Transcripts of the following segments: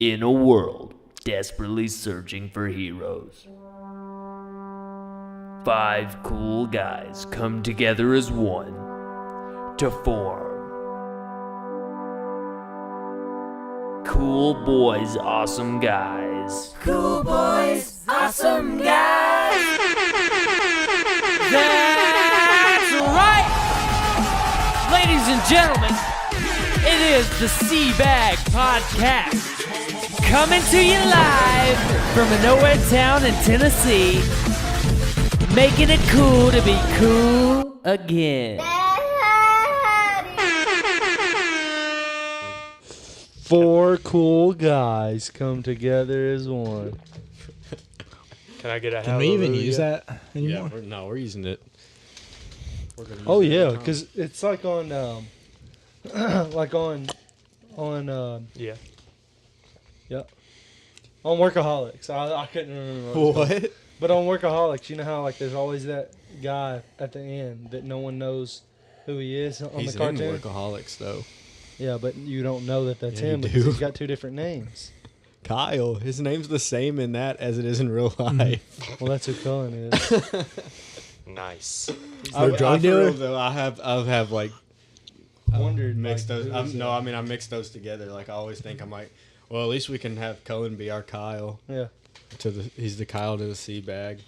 In a world desperately searching for heroes, 5 cool guys come together as one to form Cool Boys Awesome Guys. Cool Boys Awesome Guys. That's right! Ladies and gentlemen, it is the CBAG Podcast, coming to you live from a nowhere town in Tennessee, making it cool to be cool again. 4 cool guys come together as one. Can I get a Can we even use that anymore? Yeah, we're using it. Oh yeah, because it's like on, yeah, on Workaholics. I couldn't remember What? but on Workaholics, you know how like there's always that guy at the end that no one knows who he is on He's the cartoon. in Workaholics though. Yeah, but you don't know that that's Yeah, you him because do. he's got 2 different names. Kyle, his name's the same in that as it is in real life. Well, that's who Cullen is. Nice. For a drug dealer? Though, I have like Wondered mixed like, those. who is I mean I mixed those together. Like I always think I'm like, well, at least we can have Cullen be our Kyle. Yeah. He's the Kyle to the C-Bag.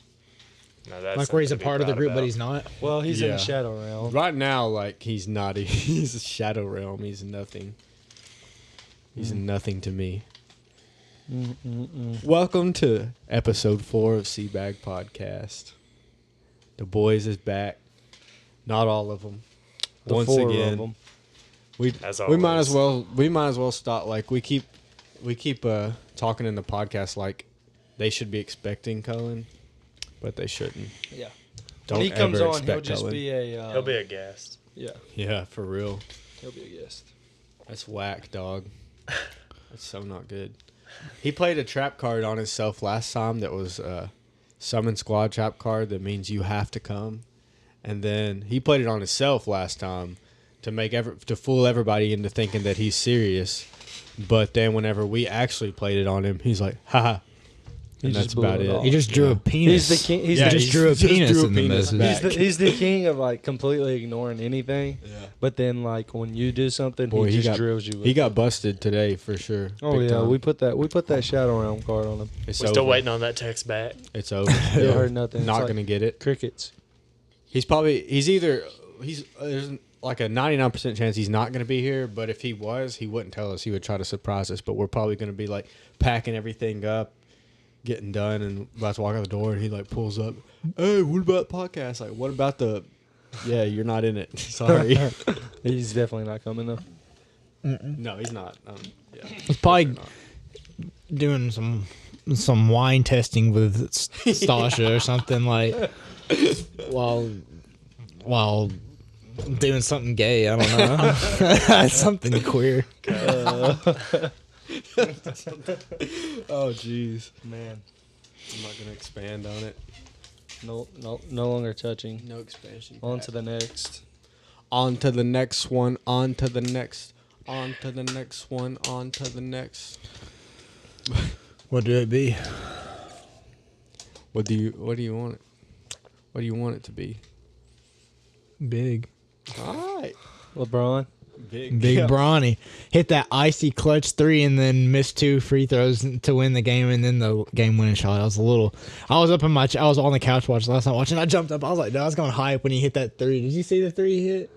No, that's Like where he's a something to be part of the proud group, about. but he's not. Well, he's in Yeah. the shadow realm. Right now, like he's not. He's a shadow realm. He's nothing. He's nothing to me. Welcome to episode 4 of C-Bag Podcast. The boys is back. Not all of them. The Once 4 again, of them. As we might as always. well stop. Like we keep talking in the podcast like they should be expecting Cullen, but they shouldn't. Yeah. Don't When he comes ever on, he'll expect just Cullen. be a. He'll be a guest. Yeah, Yeah, for real. he'll be a guest. That's whack, dog. That's so not good. He played a trap card on himself last time that was a summon squad trap card that means you have to come. And then he played it on himself last time to fool everybody into thinking that he's serious. But then whenever we actually played it on him, he's like, haha. He And just that's blew about it it. off. He just drew a penis. He's the king. He's Yeah, the, just drew a penis in the message. back. he's the king of like completely ignoring anything. Yeah. But then like when you do something, Boy, he just got, drills you. With he got busted today for sure. Oh Big yeah, time. we put that shadow realm card on him. It's We're over. still waiting on that text back. It's over. They heard nothing. It's Not like gonna get it. crickets. There's like a 99% chance he's not going to be here, but if he was, he wouldn't tell us. He would try to surprise us, but we're probably going to be like packing everything up, getting done, and about to walk out the door, and he like pulls up, hey, what about the podcast? Like, what about yeah, you're not in it. Sorry. He's definitely not coming though. No, he's not. Yeah. He's probably doing some wine testing with Stasha or something like while doing something gay. I don't know. Something queer. Oh, jeez. Man, I'm not going to expand on it. no longer touching. No expansion. On to the next. On to the next one. On to the next. On to the next one. On to the next. What do it be? What do you want it? What do you want it to be? Big. All right. LeBron. Big Yeah. Bronny hit that icy clutch 3 and then missed 2 free throws to win the game, and then the game winning shot. I was up in I was on the couch watching last night watching. I jumped up. I was like, no, I was going hype when he hit that 3. Did you see the 3 he hit?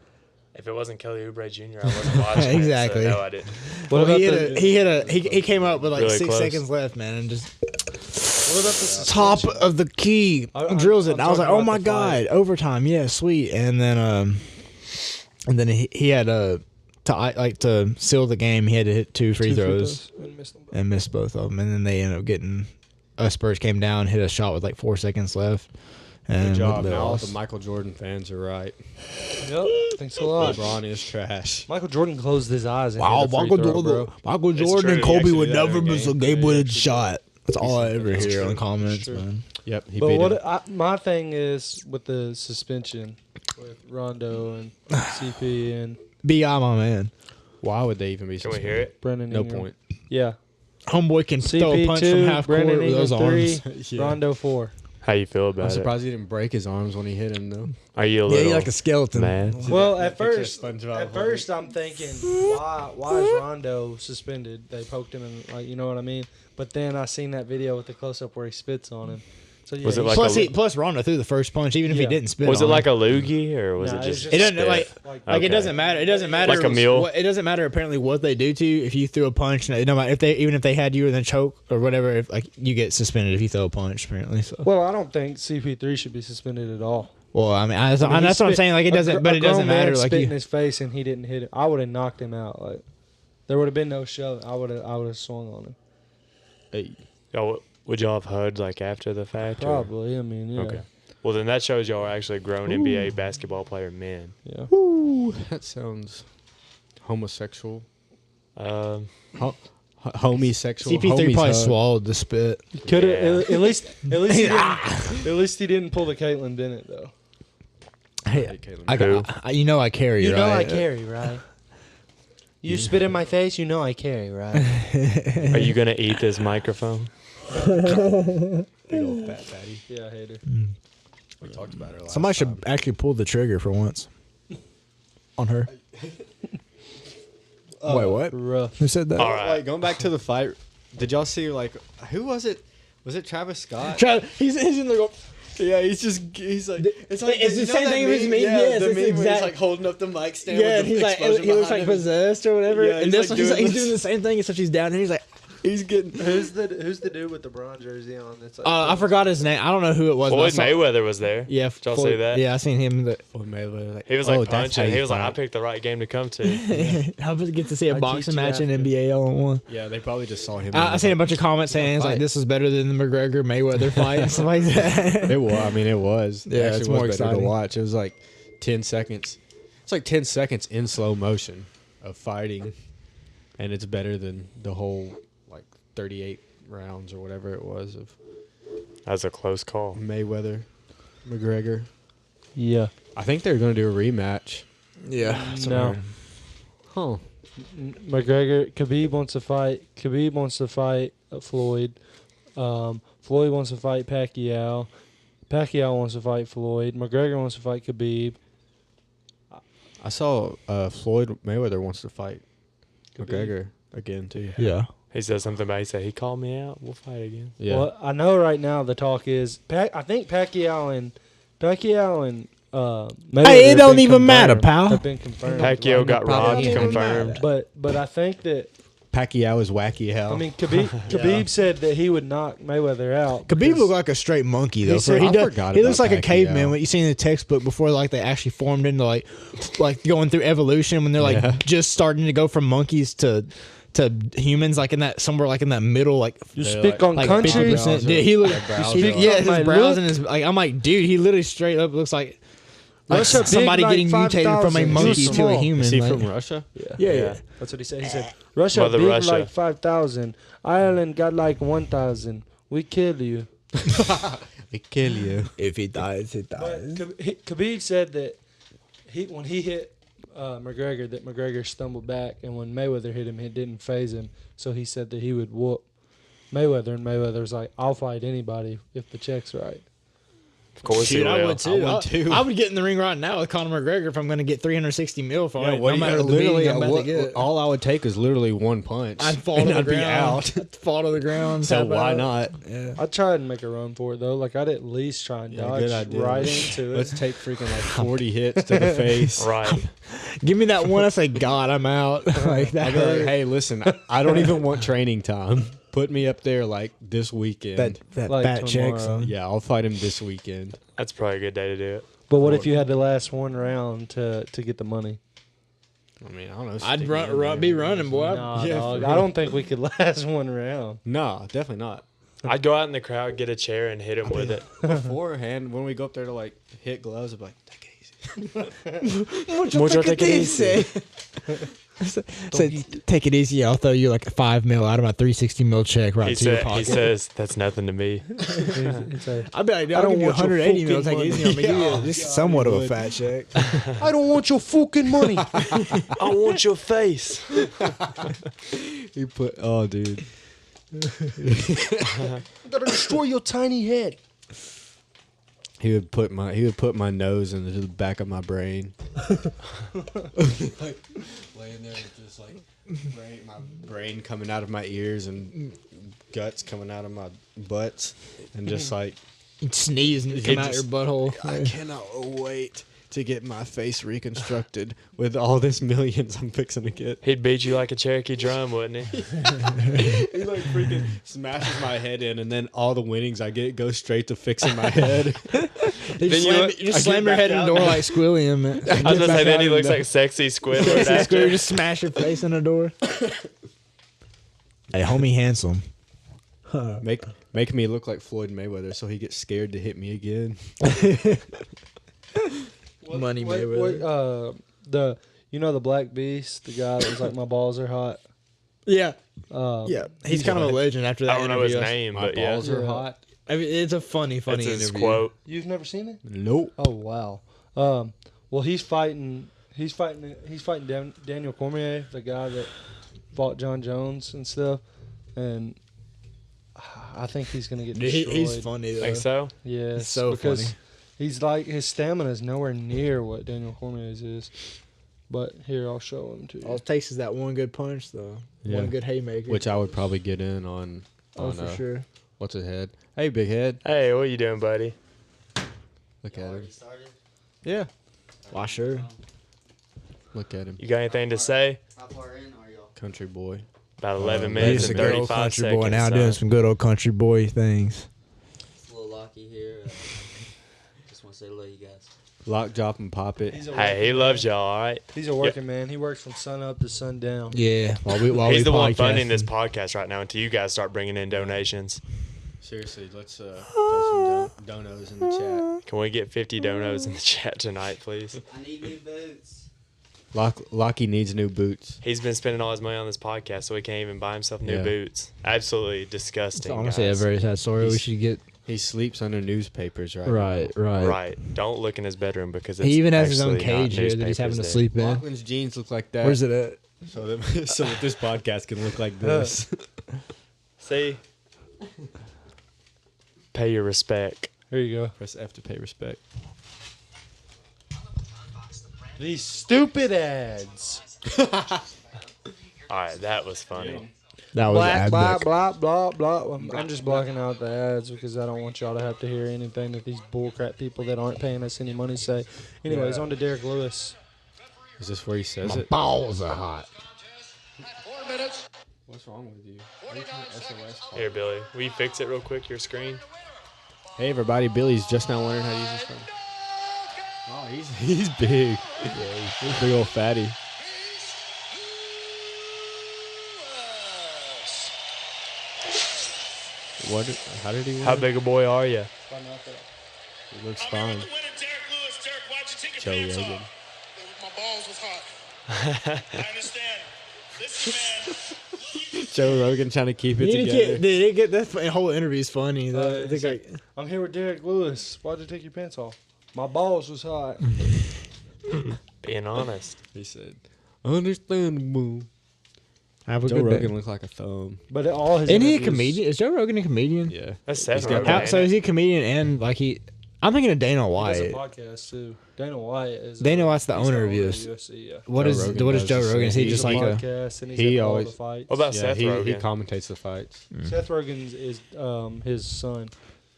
If it wasn't Kelly Oubre Jr., I wasn't watching. Exactly. It, so no, I didn't. What about he came up with like Really 6 close. seconds left, man, and just What about the top suspension? of the key drills it. I'm And I was like, talking oh about my the god, fight. overtime, yeah, sweet. And then he had to seal the game. He had to hit 2 free throws and missed both of them. And then they ended up getting Spurs came down, hit a shot with like 4 seconds left. And Good job. they Now all lost. the Michael Jordan fans are right. Yep. Thanks a lot. LeBron is trash. Michael Jordan closed his eyes. And Wow, hit a free Michael throw, Jordan, bro. Michael It's Jordan true, and he Kobe actually would did that never in a miss a game. game-winning Yeah, shot. That's all I ever It's hear true. on comments, true. man. Yep, he But beat him. my thing is with the suspension with Rondo and CP and B.I. my man. Why would they even be Can we suspended? hear it? Brennan. No Ingram. point. Yeah. homeboy can throw a punch from CP2, half court Brandon with those Ingram arms. 3, Yeah. Rondo 4. How you feel I'm about it? surprised he didn't break his arms when he hit him though. Are you a Yeah, little he's like a skeleton. mad? Well, that at picture of first, SpongeBob at first I'm thinking, why is Rondo suspended? They poked him and like, you know what I mean. But then I seen that video with the close up where he spits on him. So yeah, Was it he- like Plus Rondo threw the first punch, even if he Yeah. didn't spit. Was it on like him. a loogie or was Nah, it it's just? It doesn't spit? like Okay. it doesn't matter. It doesn't matter. Like a mule? It doesn't matter apparently what they do to you if you threw a punch. No matter even if they had you in the choke or whatever, if like you get suspended if you throw a punch. Apparently, so. Well, I don't think CP3 should be suspended at all. Well, I mean, I mean, he that's what I'm spit- saying. Like it doesn't, but it doesn't matter. Like spit in you, his face and he didn't hit it. I would have knocked him out. Like there would have been no shove. I would have swung on him. Hey, Y'all, would y'all have hugged like after the fact? or- Probably. I mean, yeah. Okay. Well, then that shows y'all are actually grown NBA basketball player men. Yeah. that sounds homosexual. Um, Homosexual. CP3 probably hug. swallowed the spit. Could have Yeah. at least at least he didn't pull the Caitlyn Bennett though. Hey, Caitlin. I carry. You know I right? carry, right? You spit in my face, you know I carry, right? are you gonna eat this microphone? Big old fat fatty. Yeah, I hate her. We talked about her last Somebody should time. actually pull the trigger for once. On her. Wait, what? Rough. Who said that? All right. Like going back to the fight, did y'all see like who was it? Was it Travis Scott? He's in the. Yeah, he's like it's like It's the you know same that thing as meme? me. Yeah, Yes, the it's meme where he's exact- like holding up the mic stand. Yeah, with and the he's like, explosion he looks behind like him. possessed or whatever. Yeah, and he's this like one, doing he's this. doing the same thing, except he's down, and he's like, He's getting. Who's the dude with the bronze jersey on? That's like I forgot his name. I don't know who it was. but I Floyd saw- Mayweather was there. Yeah, Did y'all Floyd- see that? Yeah, I seen him. He was like oh, that's how punching. you He was like, I fight. picked the right game to come to. I would get to see a I boxing teach you match in after. NBA all in one. Yeah, they probably just saw him. I seen a bunch of comments saying it's like fight. this is better than the McGregor Mayweather fight and stuff like that. It was. I mean, it was. Yeah, it actually it's was more better exciting. to watch. It was like 10 seconds. It's like 10 seconds in slow motion of fighting, and it's better than the whole like 38 rounds or whatever it was of That was a close call. Mayweather, McGregor. Yeah. I think they're going to do a rematch. Yeah. No. Huh. McGregor, Khabib wants to fight. Khabib wants to fight Floyd. Floyd wants to fight Pacquiao. Pacquiao wants to fight Floyd. McGregor wants to fight Khabib. I saw Floyd Mayweather wants to fight Khabib. McGregor again too. Yeah. He said something about. He said he called me out. We'll fight again. Yeah. Well, I know right now the talk is I think Pacquiao and Mayweather Hey, it have don't been even matter, confirmed. pal. Have been confirmed. Pacquiao got probably robbed. even Confirmed. But I think that Pacquiao is wacky hell. I mean Khabib said that he would knock Mayweather out. Khabib because- looked like a straight monkey though. He said- he I forgot he looks about like a caveman. Pacquiao. What you see in the textbook before, like they actually formed into like going through evolution when they're like Yeah. just starting to go from monkeys to humans, like in that somewhere like in that middle, like You They're speak on like country. 50%. Dude, he look, brows speak are- yeah, on my his brows look. and his like. I'm like, dude, he literally straight up looks like Russia big somebody like getting mutated from a 5,000. monkey He's to a small. human. Is he like- from Russia? yeah, Yeah. That's what he said. He said Russia Mother big Russia. like 5,000. Ireland got like 1,000. We kill you. They kill you. If he dies, he But dies. Khabib said that when he hit McGregor, that McGregor stumbled back, and when Mayweather hit him, it didn't phase him. So he said that he would whoop Mayweather, and Mayweather's like, "I'll fight anybody if the check's right." Of course he Shoot, I will. would too. I would too. I would get in the ring right now with Conor McGregor if I'm going to get 360 mil for it. what No do you- matter the literally, beating I'm about to get. all I would take is literally one punch. I'd fall and to the I'd be ground. out. I'd fall to the ground. So tap why out. not? Yeah. I tried and make a run for it though. Like I'd at least try and Yeah, dodge good idea. right into it. Let's take freaking like 40 hits to the face. Right. Give me that one. I say, God, I'm out. Like that. I'd be like, hurt. hey, listen, I don't even want training time. Put me up there like this weekend. that Like fat check, tomorrow. son. Yeah, I'll fight him this weekend. That's probably a good day to do it. But what if you had to last one round to get the money? I mean, I don't know. I'd stick me in there. be running, boy. Nah, yeah, dog. for I real. don't think we could last one round. No, definitely not. I'd go out in the crowd, get a chair, and hit him with it. Beforehand, when we go up there to like hit gloves, I'd be like, take it easy. Mucho take it easy. Say, take it easy. I'll throw you like a $5 mil out of my 360 mil check right He to your said, pocket. he says, that's nothing to me. It's a- I'd be like, I I'll don't give you want your 180 mil. fucking Take it easy. I'm gonna give you just somewhat of a fat check. I don't want your fucking money. I want your face. You put, oh, dude. I'm gonna destroy your tiny head. He would put my nose into the back of my brain. Like laying there with just like my brain coming out of my ears and guts coming out of my butts and just like You'd sneeze and it'd come out your butthole. I cannot wait to get my face reconstructed with all this millions I'm fixing to get. He'd beat you like a Cherokee drum, wouldn't he? He like freaking smashes my head in, and then all the winnings I get go straight to fixing my head. You just slam your head in the door like Squilliam. I was gonna say, then he looks like sexy Squidward Squilliam. after. Just smash your face in the door. Hey, homie, handsome. Make me look like Floyd Mayweather, so he gets scared to hit me again. Money Mayweather. The Black Beast, the guy that was like, my balls are hot. Yeah. Yeah, He's kind of a legend after that I don't know his interview. name, My but yeah. balls are Yeah. hot. I mean, it's a funny That's his interview. quote. You've never seen it? Nope. Oh wow. Well, he's fighting Daniel Cormier, the guy that fought John Jones and stuff, and I think he's gonna get Dude, destroyed. he's funny though. Think so? Yes, He's so because funny. he's like, his stamina is nowhere near what Daniel Cormier's is. But here, I'll show him to you. All it takes is that one good punch, though. Yeah. One good haymaker. Which I would probably get in on. oh, for sure. What's his head? Hey, big head. Hey, what you doing, buddy? Look at him. Yeah. Why, sure. Look at him. You got anything to say? How far in are y'all? Country boy. About 11 He's minutes a and good old 35 country seconds. boy now son. doing some good old country boy things. It's a little Locky here. Just want to say hello, you guys. Lock, drop, and pop it. He's a Hey, he working loves man. y'all, all right? He's a working man. He works from sun up to sun down. Yeah. While He's we the one podcasting. funding this podcast right now until you guys start bringing in donations. Seriously, let's throw some donos in the chat. Can we get 50 donos in the chat tonight, please? I need new boots. Locky needs new boots. He's been spending all his money on this podcast, so he can't even buy himself new Yeah. boots. Absolutely It's disgusting, honestly guys. a very sad story. We He's- should get He sleeps under newspapers right right. Right. Don't look in his bedroom because it's He even has his own actually not cage here that he's having to newspapers sleep now. in. Lachlan's jeans look like that. Where's it at? So that this podcast can look like this. there. See? Pay your respect. Here you go. Press F to pay respect. These stupid ads. All right, that was funny. That was Black, ad blah, book. blah, blah, blah. I'm just blocking out the ads because I don't want y'all to have to hear anything that these bullcrap people that aren't paying us any money say. Anyways, on to Derek Lewis. Is this where he says My it? balls are hot. What's wrong with you? SOS call. Here, Billy. Will you fix it real quick, your screen? Hey everybody, Billy's just now learning how to use his phone. Oh, he's big. Yeah, he's a big old fatty. How did he win? How big a boy are you? He looks fine. Joe Rogan. My balls was hot. I understand. Listen, man. Joe Rogan trying to keep it together. They get that whole interview's funny. Though. I think like, I'm here with Derek Lewis. Why'd you take your pants off? My balls was hot. Being honest. He said, "Understandable." have a Joe good Rogan day. looks like a thumb. But all his Isn't he a interviews- comedian? Is Joe Rogan a comedian? Yeah. That's Seth He's got- Rogen. How, ain't so it? is he a comedian and like he? I'm thinking of Dana He does a White. podcast too. Dana White is. Dana White's the he's owner of UFC. UFC. Yeah. What Joe is Rogan what is does Joe the Rogan? Is he same. just He's like a a? podcast and he's he at all always- the fights. What about Yeah, Seth he Rogen? commentates the fights. Seth Rogen is his son.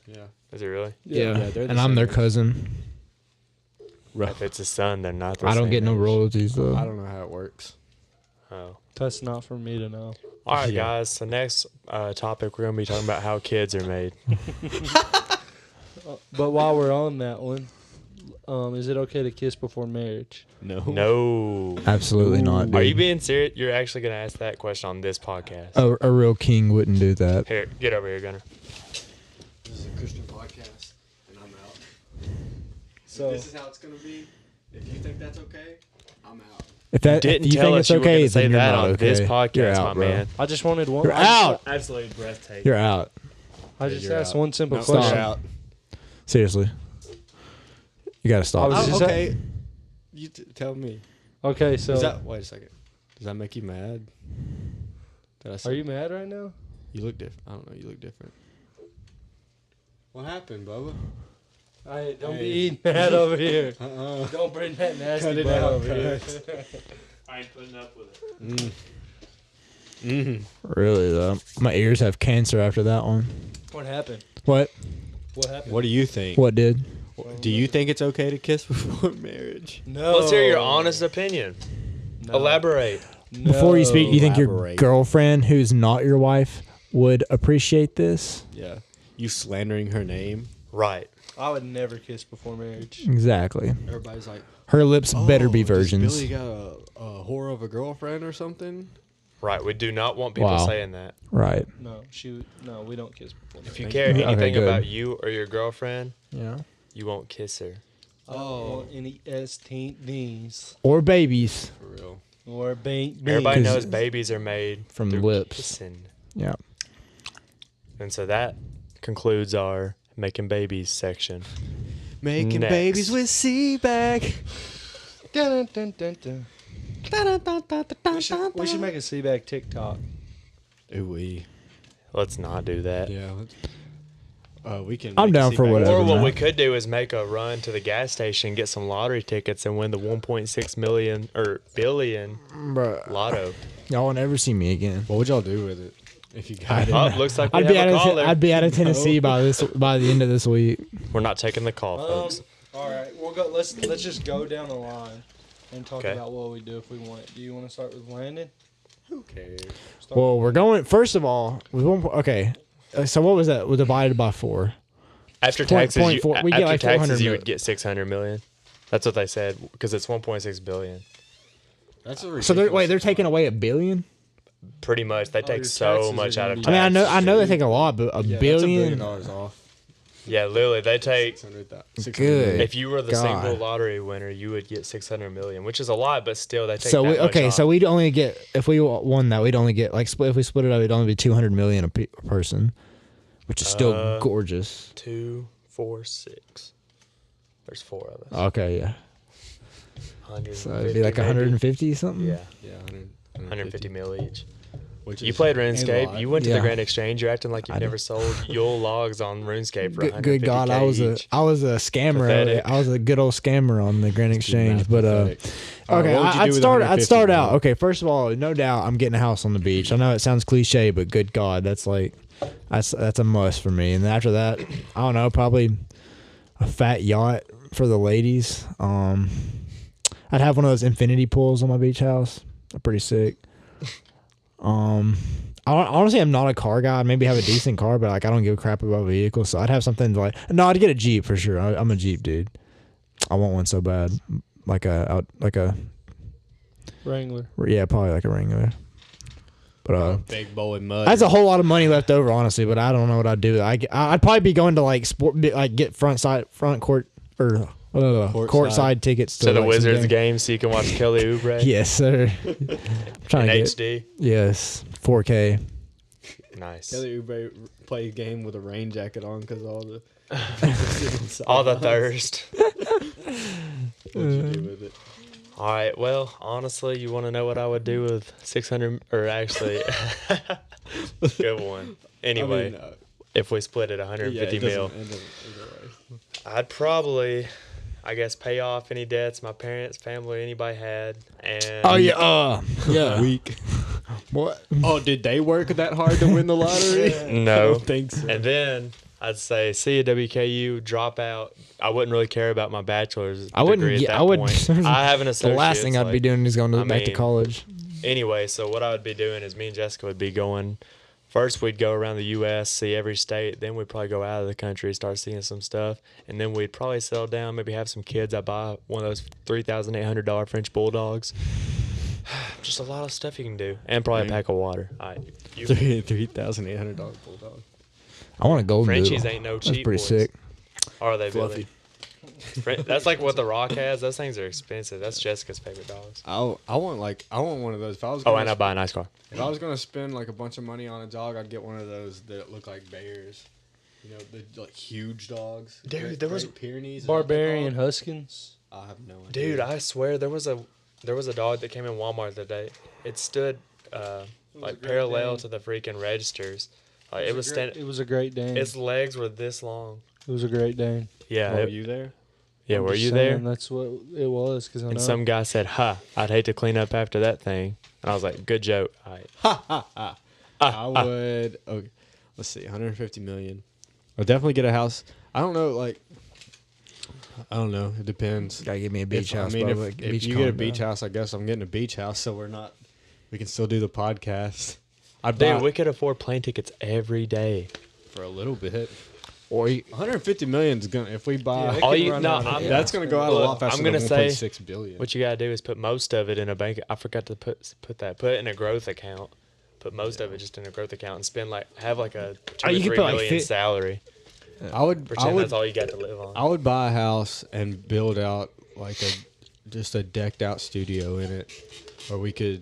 Yeah. Is it really? Yeah, Yeah, they're the and I'm same their age. cousin. If it's a son, they're not the I don't same get no age. royalties though. I don't know how it works. Oh. That's not for me to know. All right, Yeah. guys. So next topic, we're going to be talking about how kids are made. But while we're on that one, is it okay to kiss before marriage? No. No. Absolutely not. Dude. Are you being serious? You're actually going to ask that question on this podcast. A real king wouldn't do that. Here, get over here, Gunner. This is a Christian podcast, and I'm out. So This is how it's gonna be. If you think that's okay, I'm out. If that Didn't if you tell think us it's you were okay, going to say then you're that not on okay. this You're podcast, out, my bro. man. I just wanted one. You're out. Absolutely breathtaking. You're out. I just You're asked out. one simple No, question. you're out. Seriously, you gotta I stop. was Oh, just okay. You tell me. Okay, so Wait a second. Does that make you mad? Did I say, are you mad right now? You look different. I don't know. You look different. What happened, Bubba? Hey, don't be Hey. eating that over here. Uh-uh. Don't bring that Cut nasty it butt out, over here. I ain't putting up with it. Really though, my ears have cancer after that one. What happened? What? What happened? What do you think? What did? Do you think it's okay to kiss before marriage? No. Let's hear your honest opinion. No. Elaborate. Before you speak, do you think your Elaborate. girlfriend, who's not your wife, would appreciate this? Yeah. You slandering her name. Right. I would never kiss before marriage. Exactly. Everybody's like, Her lips better be does virgins. Billy got a whore of a girlfriend or something? Right. We do not want people Wow. saying that. Right. No, no, we don't kiss before marriage. If you care Okay, anything good. about you or your girlfriend, Yeah. you won't kiss her. I don't want any STDs Or babies. For real. or bank. Everybody 'Cause- knows babies are made From through lips. kissing. Yeah. And so that concludes our making babies section. Making Next. babies with CBAG. Dun, dun, dun, dun. We should make a CBAG TikTok. Ooh-wee. Let's not do that. Yeah. We can. I'm make a down for CBAG. whatever. Or what man. we could do is make a run to the gas station, get some lottery tickets, and win the 1.6 million or billion Bruh. lotto. Y'all will never see me again. What would y'all do with it if you got it? Oh, looks like we I'd be have out a of caller. I'd be out of Tennessee by the end of this week. We're not taking the call, folks. All right, we'll go. Let's just go down the line and talk Okay. about what we do if we want it. Do you want to start with Landon? Who cares? Start Well, with we're going. First of all, with one. Okay, so what was that? We're divided by 4. After Point- taxes, point you, four- we get after like 400 taxes, you mil- would get 600 million. That's what they said because it's 1.6 billion. That's a So ridiculous. they're taking away $1 billion. Pretty much, they your take so taxes much are out gonna of be- tax. I know they take a lot, but a Yeah, billion. That's $1 billion off. Yeah, literally, they take. 600,000. Good. If you were the God. single lottery winner, you would get 600 million, which is a lot, but still, they take. So that much off. so we'd only get if we won that, we'd only get like if we split it up, it'd only be 200 million a person, which is still gorgeous. 2, 4, 6. There's 4 of us. Okay, yeah. 150, So it'd be like maybe. 150 something. Yeah, Yeah, 150 mil each. Which You is played a RuneScape. lot. You went to the Yeah. Grand Exchange. You're acting like you've I never sold Yule logs on RuneScape for Good God, I was each. a scammer. Pathetic. I was a good old scammer on the Grand Exchange. But Pathetic. okay, what would you do I'd with start 150 out. mil? Okay, first of all, no doubt, I'm getting a house on the beach. I know it sounds cliche, but good God, that's a must for me. And after that, I don't know, probably a fat yacht for the ladies. I'd have one of those infinity pools on my beach house. They're pretty sick. Honestly, I'm not a car guy. I'd maybe have a decent car, but like I don't give a crap about vehicles. So I'd have something no, I'd get a Jeep for sure. I'm a Jeep dude. I want one so bad, like a Wrangler. yeah, probably like a Wrangler. But Big boy mud. that's a whole lot of money left over, honestly. But I don't know what I'd do. I'd probably be going to like get front court or courtside tickets to the like, some Wizards game. game so you can watch Kelly Oubre Yes, sir. I'm in trying to get HD. yes 4K. Nice. Kelly Oubre play a game with a rain jacket on because all the All the thirst. What'd you do with it? All right. Well, honestly, you want to know what I would do with 600, or actually, good one. Anyway, I mean, if we split it 150 it mil, doesn't- it doesn't either way. I'd probably, I guess, pay off any debts my parents, family, anybody had. And Oh yeah, yeah. Weak. What? Oh, did they work that hard to win the lottery? I no. don't think so. And then I'd say, see you WKU, drop out. I wouldn't really care about my bachelor's I wouldn't. degree at that I would. point. I have an The associate's. last thing I'd be doing is going I back to mean, college. Anyway, so what I would be doing is me and Jessica would be going. First, we'd go around the U.S., see every state. Then we'd probably go out of the country, start seeing some stuff. And then we'd probably settle down, maybe have some kids. I'd buy one of those $3,800 French Bulldogs. Just a lot of stuff you can do. And probably a pack of water. All right. You, $3,800 bulldog. I want a golden Frenchies doodle. ain't no That's cheap pretty boys. sick. Are they, Fluffy. Billy? That's like what The Rock has. Those things are expensive. That's Jessica's favorite dogs. I want one of those. If I was Oh, gonna and I buy a nice car. If I was gonna spend like a bunch of money on a dog, I'd get one of those that look like bears. You know, the like huge dogs. Dude, there was- Pyrenees. is that what they're Barbarian called? Huskins. I have no idea. Dude, I swear there was a dog that came in Walmart the day. It stood like parallel to the freaking registers. Like it was standing. It was a great Dane. Its legs were this long. It was a great Dane. Yeah. Were you there? Yeah, I'm were just you saying there? That's what it was. Cause I know. And some guy said, "Ha! I'd hate to clean up after that thing." And I was like, "Good joke." I would. Okay, let's see, 150 million. I'll definitely get a house. I don't know, like. I don't know. It depends. Gotta give me a beach house. I mean, bro, like, if beach you get a condo. beach house, I guess I'm getting a beach house, so we're not. We can still do the podcast. I'd Dude, buy we could afford plane tickets every day. for a little bit. or 150 million is gonna. If we buy, All you no, that's gonna go out a lot faster I'm gonna than say 1.6 billion. what you gotta do is put most of it in a bank. I forgot to put it in a growth account. Put most of it just in a growth account and spend have like a 2 you or could 3 put, like, million salary. I would. Pretend that's all you got to live on. I would buy a house and build out like just a decked out studio in it, where we could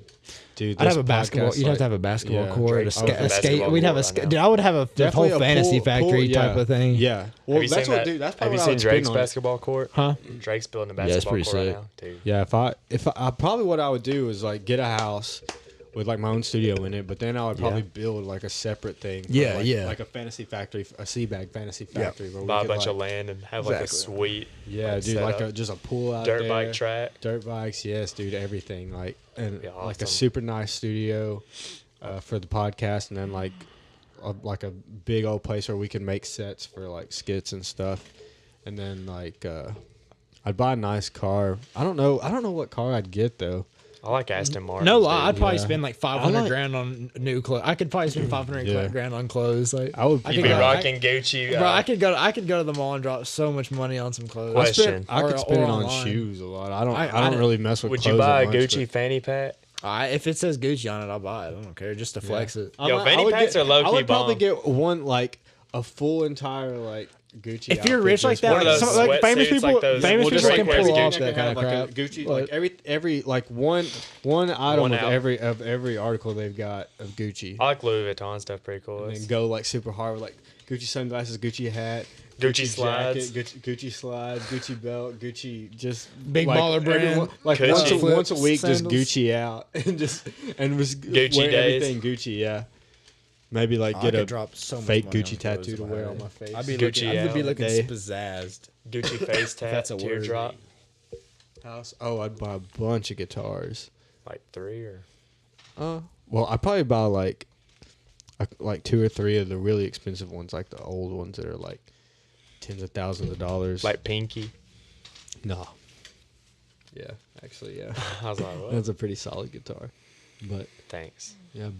do. This I'd have a basketball. podcast, You'd have like- to have a basketball yeah, court, Drake a, owns a skate. basketball We'd have a. court right now. Dude, I would have a Definitely whole a fantasy pool- factory pool, type yeah. of thing. Yeah. Well, have you that's seen what, that? dude. That's Have probably you what I Oh, seen would spend Drake's on it. basketball court? Huh? Drake's building a Yeah, it's basketball pretty court right sick. now, dude. Yeah, if I probably what I would do is like get a house with like my own studio in it, but then I would probably build like a separate thing. for, Yeah, like, yeah. like a fantasy factory, a CBAG fantasy factory. Where we Buy a could, bunch like, of land and have like a Exactly. sweet Yeah, dude, like setup. just a pool out dirt there. bike track. Dirt bikes, yes, dude, everything like and Yeah, like a awesome. super nice studio for the podcast, and then like a big old place where we can make sets for like skits and stuff, and then like I'd buy a nice car. I don't know what car I'd get though. I like Aston Martin. No lie, I'd probably Yeah. spend like 500 grand on new clothes. I could probably spend 500 Yeah. grand on clothes. Like I would. I You'd could be go- rocking Gucci. Bro, I could go to the mall and drop so much money on some clothes. Question. I Or- could spend or it on online. shoes a lot. I don't. I I, don't didn't- really mess with. Would clothes you buy a that much, Gucci but- fanny pack? If it says Gucci on it, I'll buy it. I don't care, just to flex it. Yo, fanny I would packs get- are low-key I would probably bomb. get one like a full entire like Gucci. If you're outfit rich like just that, One of like, those some, like famous sweatsuits, people, like those- famous we'll people just can like pull wear off Gucci. that kind of like crap. a Gucci, Like- like every like one item One of out. every article they've got of Gucci, I like Louis Vuitton stuff. Pretty cool. and then go like super hard with like Gucci sunglasses, Gucci hat, Gucci slides. jacket, Gucci slide, Gucci belt, Gucci just Big baller brand. everyone- like Gucci. once a week, just Sandals. Gucci out and just Gucci wear days. everything Gucci. Yeah, maybe like I get could a drop so much fake money on Gucci clothes tattoo if to I wear had on it. my face. I'd be Gucci looking, I'd be out. looking Day. spazzazzed. Gucci face tat. That's a word. teardrop. House. Oh, I'd buy a bunch of guitars. Like 3 or Well, I'd probably buy like 2 or 3 of the really expensive ones, like the old ones that are like tens of thousands of dollars. like Pinky. no. Yeah, actually, yeah. I was like, what? That's a pretty solid guitar. But Thanks. yeah, I'd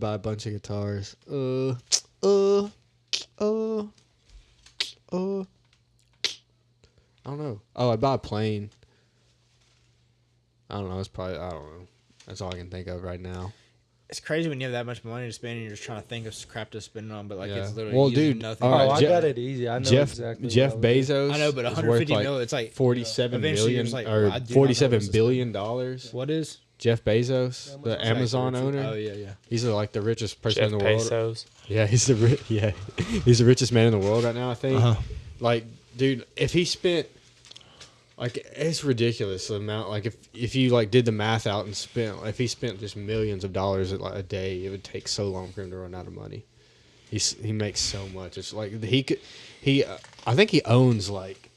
buy a bunch of guitars. I don't know. Oh, I'd buy a plane. I don't know. It's probably I don't know. That's all I can think of right now. It's crazy when you have that much money to spend and you're just trying to think of crap to spend it on, but like Yeah. it's literally Well, usually dude, nothing. all right, Oh, I Jeff- got it easy. I know Jeff exactly. Jeff what I would do. Bezos. I know, but is 150 worth, mil, it's like 47 eventually you're million just like, or well, I do not know $47 what's to billion dollars. What is? Jeff Bezos, the Amazon owner. Oh yeah, yeah. He's like the richest person Jeff in the world. Pesos. Yeah, he's the he's the richest man in the world right now. I think. Uh-huh. Like, dude, if he spent like it's ridiculous the amount. Like if you like did the math out and spent if he spent just millions of dollars a day, it would take so long for him to run out of money. He makes so much. It's like I think he owns like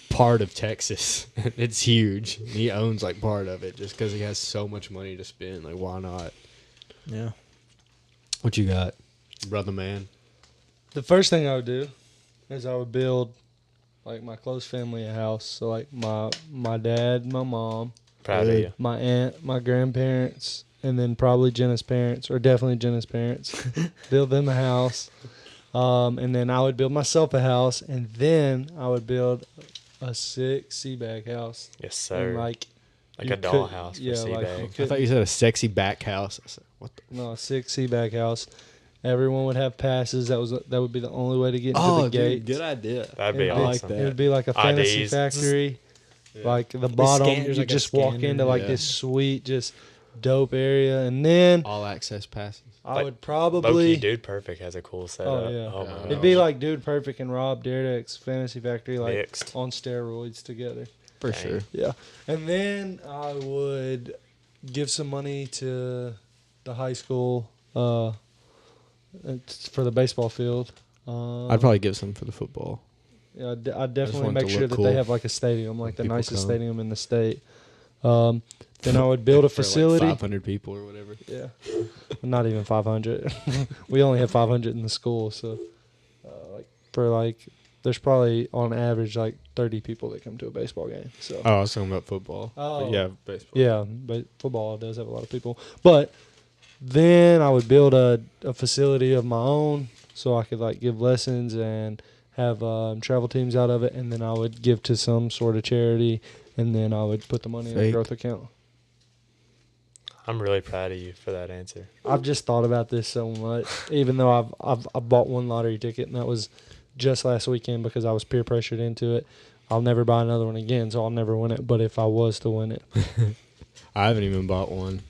part of Texas. It's huge. He owns like part of it just because he has so much money to spend. Like, why not? Yeah. What you got, brother man? The first thing I would do is I would build like my close family a house. So like my dad, my mom, Proud of you. my aunt, my grandparents, and then probably Jenna's parents, or definitely Jenna's parents. Build them a house. And then I would build myself a house, and then I would build a sick CBAG house. Yes, sir. And Like you a dollhouse for yeah, like CBAG. you I could- thought you said a sexy back house. I said, what the? No, a sick CBAG house. Everyone would have passes. That would be the only way to get into the gate. good idea. That'd be It'd be awesome. It would be like a fantasy IDs. factory. Like the bottom, there's you like a just walk scanner. into like Yeah. this sweet, just dope area, and then All access passes. I Like, would Low-key, probably. Dude Perfect has a cool setup. Oh yeah, Oh my it'd be gosh. like Dude Perfect and Rob Dyrdek's Fantasy Factory, like Mixed. on steroids together. For Dang. sure. Yeah, and then I would give some money to the high school it's for the baseball field. I'd probably give some for the football. Yeah, I'd definitely want it make to sure look that cool. they have like a stadium, like the People nicest come. stadium in the state. Then I would build a For facility. like 500 people or whatever. Yeah, not even 500. We only have 500 in the school, so there's probably on average like 30 people that come to a baseball game. So Oh, I was talking about football. Oh. But yeah, baseball. yeah, but football does have a lot of people. But then I would build a facility of my own, so I could like give lessons and have travel teams out of it, and then I would give to some sort of charity, and then I would put the money in a Fake. growth account. I'm really proud of you for that answer. I've just thought about this so much, even though I've bought one lottery ticket, and that was just last weekend because I was peer pressured into it. I'll never buy another one again, so I'll never win it. But if I was to win it, I haven't even bought one.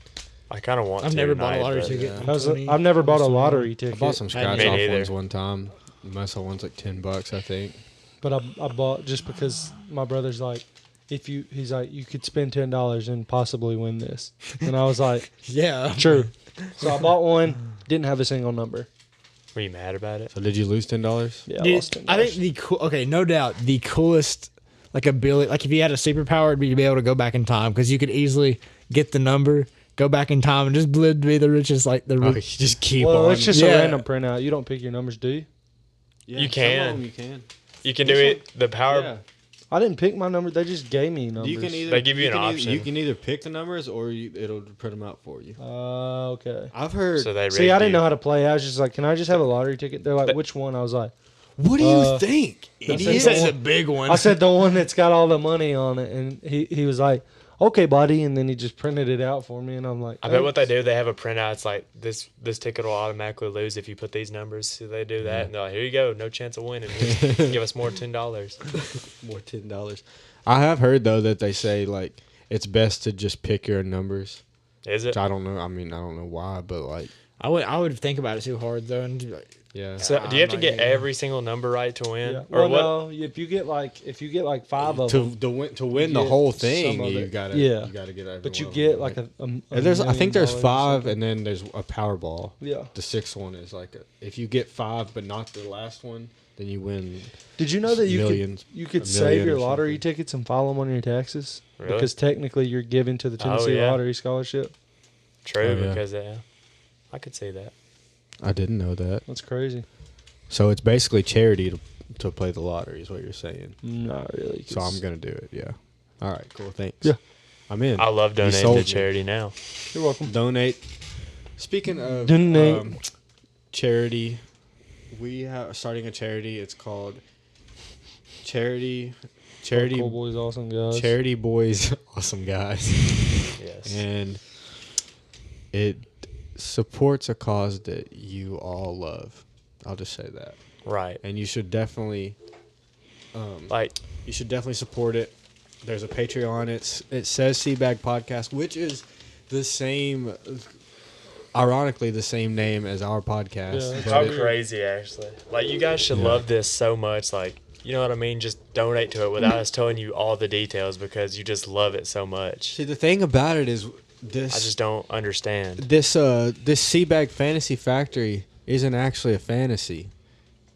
I kind of want I've to. never bought a tonight, lottery but, ticket. yeah. I've never bought a 21. lottery I ticket. bought some scratch Me off neither. ones one time. Most of ones like $10, I think. But I bought just because my brother's like, he's like, you could spend $10 and possibly win this, and I was like, Yeah. true. So I bought one, didn't have a single number. Were you mad about it? So did you lose $10? Yeah, I Dude, lost $10. I think no doubt, the coolest like ability, like if you had a superpower, it'd be to be able to go back in time because you could easily get the number, go back in time, and just live to be the richest, like the Oh, you rich. just keep well, on. it's just Yeah. a random printout. You don't pick your numbers, do you? Yeah, You some can. of them you can. You can do it. The power. Yeah. I didn't pick my number. They just gave me numbers. You can either They give you an can option. you can either pick the numbers or it'll print them out for you. Okay. I've heard. So they See, I rigged didn't you. know how to play. I was just like, can I just have a lottery ticket? They're like, which one? I was like, What do you think? I said He the says one- a big one. I said the one that's got all the money on it, and he was like, okay, buddy, and then he just printed it out for me, and I'm like, I bet what they "Thanks." do, they have a printout. It's like this ticket will automatically lose if you put these numbers. So they do that, and they're like, here you go, no chance of winning. Just give us more $10. More $10. I have heard though that they say like it's best to just pick your numbers. Is it? Which I don't know. I mean, I don't know why, but like, I would think about it too hard though, and be like, yeah. So do you have to I'm get not getting- every single number right to win, Yeah. or Well, what? no, if you get like 5 of them, To win the get whole some thing, of you it. gotta Yeah. get every but you one of get them, like right? a And there's I think $1 there's million or 5, something. and then there's a Powerball. Yeah. The 6th one is like if you get 5 but not the last one, then you win. Did you know that you Millions, could a save million your or lottery something. tickets and file them on your taxes? Really? Because technically you're giving to the Tennessee yeah. Lottery Scholarship. True, Oh, yeah. because I could see that. I didn't know that. That's crazy. So it's basically charity to play the lottery, is what you're saying. Not really. So I'm gonna do it. Yeah. All right. Cool. Thanks. Yeah. I'm in. I love donating sold to me. charity now. You're welcome. Donate. Speaking of Donate. charity, we are starting a charity. It's called Charity Cool boys, awesome guys. Charity Boys Awesome Guys. Yes. And it supports a cause that you all love. I'll just say that. Right. And you should definitely Like, support it. There's a Patreon. It says CBAG Podcast, which is the same, ironically, the same name as our podcast. Yeah, but how it- crazy, actually. Like, you guys should Yeah. love this so much. Like, you know what I mean? Just donate to it without us telling you all the details because you just love it so much. See, the thing about it is this. I just don't understand. This CBAG Fantasy Factory isn't actually a fantasy.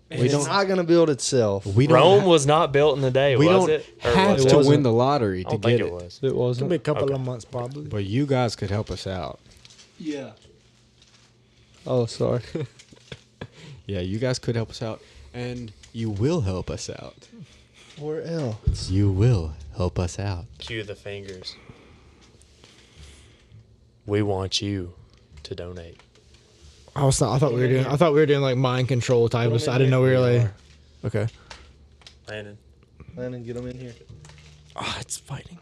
We It's don't. not going to build itself. We don't. Rome was not built in a day, we was don't it? Or have was it? to wasn't. win the lottery I to don't get think it. it was. It it'll wasn't. be a couple Okay. of months probably. But you guys could help us out. Yeah. Oh, sorry. Yeah, you guys could help us out, and you will help us out. Where else? You will help us out. Cue the fingers. We want you to donate. I thought we were doing like mind control type of stuff. I didn't know we were like. Okay. Landon. Landon, get them in here. Oh, it's fighting.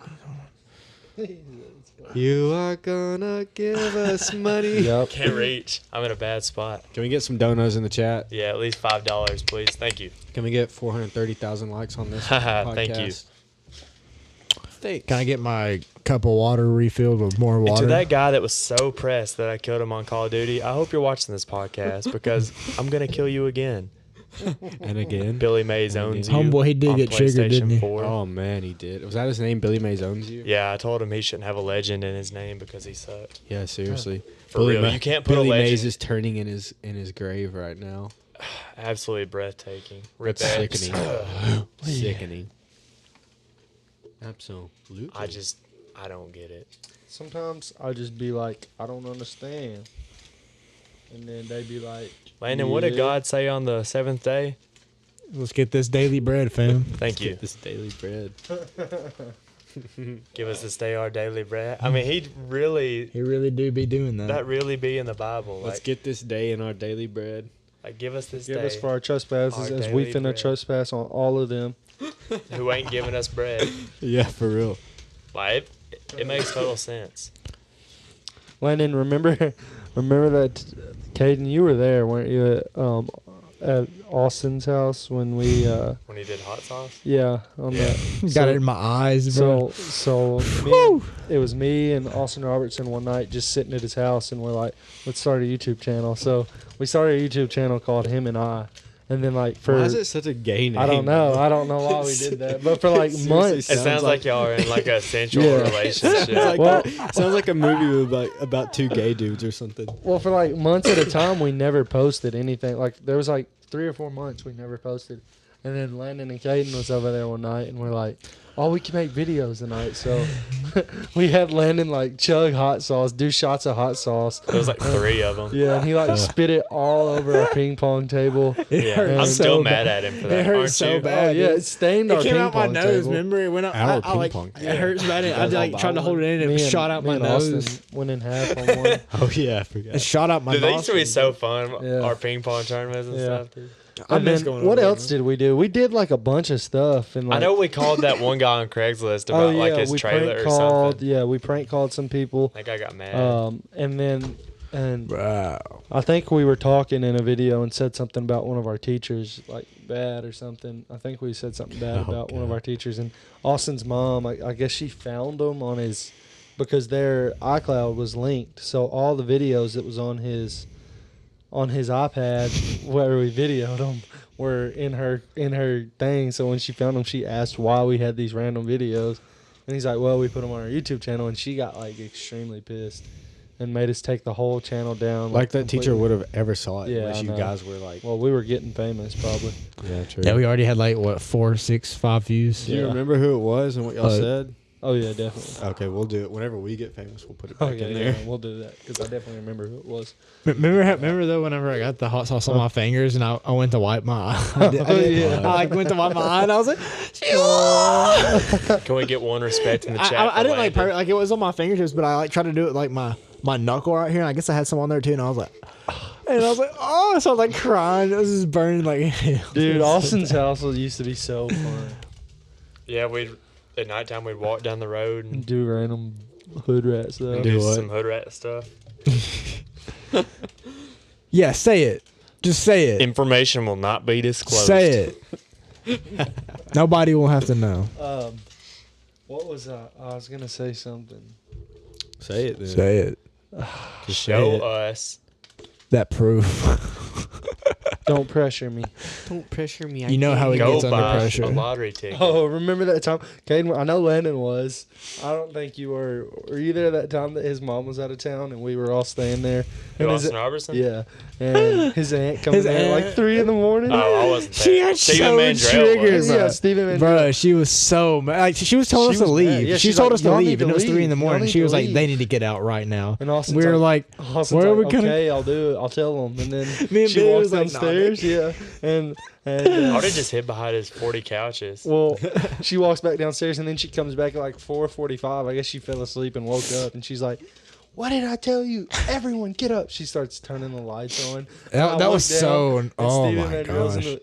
You are gonna give us money. Yep. Can't reach. I'm in a bad spot. Can we get some donos in the chat? Yeah, at least $5, please. Thank you. Can we get 430,000 likes on this Haha, podcast? thank you. Thanks. Can I get my cup of water refilled with more And water? to that guy that was so pressed that I killed him on Call of Duty, I hope you're watching this podcast because I'm going to kill you again. And again. Billy Mays owns you. Homeboy, he did on get triggered, didn't he? PlayStation 4. Oh man, he did. Was that his name? Billy Mays owns you. Yeah, I told him he shouldn't have a legend in his name because he sucked. Yeah, seriously. For real, you can't put Billy a legend. Mays is turning in his grave right now. Absolutely breathtaking. That's Rip sickening. Sickening. Absolutely. I don't get it. Sometimes I just be like, I don't understand. And then they be like, Landon, what did yeah. God say on the seventh day? Let's get this daily bread, fam. Thank you. Get this daily bread. Give us this day our daily bread. I mean, he really, do be doing that really be in the Bible. Let's Like, get this day in our daily bread. like give us this Give day us for our trespasses our as we daily finna bread. trespass on all of them. who ain't giving us bread. Yeah, for real. Like, it makes total sense. Landon, remember that, Caden, you were there, weren't you, at Austin's house when we, When he did hot sauce. yeah, on that. Got it in my eyes, bro. So it was me and Austin Robertson one night just sitting at his house, and we're like, let's start a YouTube channel. So we started a YouTube channel called Him and I. And then like for Why is it such a gay name? I don't know why we did that, but for like Seriously, months. It sounds like y'all are in like a sensual Yeah. relationship. It's like Well- sounds like a movie about two gay dudes or something. Well, for like months at a time, we never posted anything. Like there was like 3 or 4 months we never posted, and then Landon and Caden was over there one night, and we're like, "Oh, we can make videos tonight." So we had Landon like chug hot sauce, do shots of hot sauce. There was like 3 of them. Yeah, and he like spit it all over our ping pong table. Yeah, hurt I'm so still bad. mad at him for that. It hurt aren't so you? bad. Oh yeah, it stained our It came ping out my pong nose. table. Remember, it went out. Our I like ping pong. it hurts bad. I guys like all tried to hold it in, and Me it and- shot out me my and nose. Austin went in half on one. Oh yeah, I forgot. It shot out my Dude, they used to be nostrils. so fun. Yeah. Our ping pong tournaments and Yeah. stuff. Dude. I And miss then going what over else there, did we do? We did like a bunch of stuff, and like, I know we called that one guy on Craigslist about like his we trailer prank or called. something. Yeah, we prank called some people. That guy got mad. And then Wow. I think we were talking in a video and said something about one of our teachers, like bad or something. I think we said something bad about one of our teachers. And Austin's mom, I guess she found them on his, because their iCloud was linked. So all the videos that was on his iPad where we videoed them were in her thing. So when she found them, she asked why we had these random videos. And he's like, well, we put them on our YouTube channel. And she got like extremely pissed and made us take the whole channel down. Like that teacher completely. would have ever saw it Yeah, unless I you know. guys were like, Well, we were getting famous probably. yeah, true. Yeah, we already had like what 4, 6, 5 views. Do you Yeah. remember who it was and what y'all said? Oh, yeah, definitely. Okay, we'll do it. Whenever we get famous, we'll put it Oh, back yeah, in there. yeah, we'll do that because I definitely remember who it was. Remember though, whenever I got the hot sauce on my fingers and I went to wipe my eye. I like went to wipe my eye and I was like, Can we get one respect in the chat? I for didn't like Landon? like it was on my fingertips, but I like tried to do it like my knuckle right here, and I guess I had some on there too, and I was like, oh, so I was like crying. It was just burning like hell. Dude, Austin's house used to be so fun. Yeah, at nighttime we'd walk down the road and Do random hood rat stuff. do what? some hood rat stuff. Yeah, say it. Just say it. Information will not be disclosed. Say it. Nobody will have to know. What was I was going to say something. Say it then. Say it. Just say Show it. us. That proof. Don't pressure me. Don't pressure me. You know how he Go gets under buy pressure. a lottery ticket. Oh, remember that time? Caden, I know Landon was. I don't think you were. Were you there that time that his mom was out of town and we were all staying there? Who, And his- Austin Robertson? Yeah. And his aunt coming in at like 3 in the morning. Oh, I wasn't there. She got Steven so Mandrell triggered, was. bro. Yeah, Stephen Mandrell. Bro, she was so mad. Like, she was telling She us to was mad. leave. Yeah, she she's told like, us to "Y'all leave, need and to it was 3 in the leave. Y'all morning. need She to was like, leave." they need to get out right now. And Austin's we were like, Austin's where are like, we gonna? okay, I'll do it. I'll tell him. And then Me and she Billy walks was like, nah, downstairs. Yeah. And I would have just hid behind his 40 couches. well, she walks back downstairs and then she comes back at like 4:45. I guess she fell asleep and woke up and she's like, "What did I tell you? Everyone get up!" She starts turning the lights on. And I That look was down, so. and Oh Steven my Mandrell's gosh.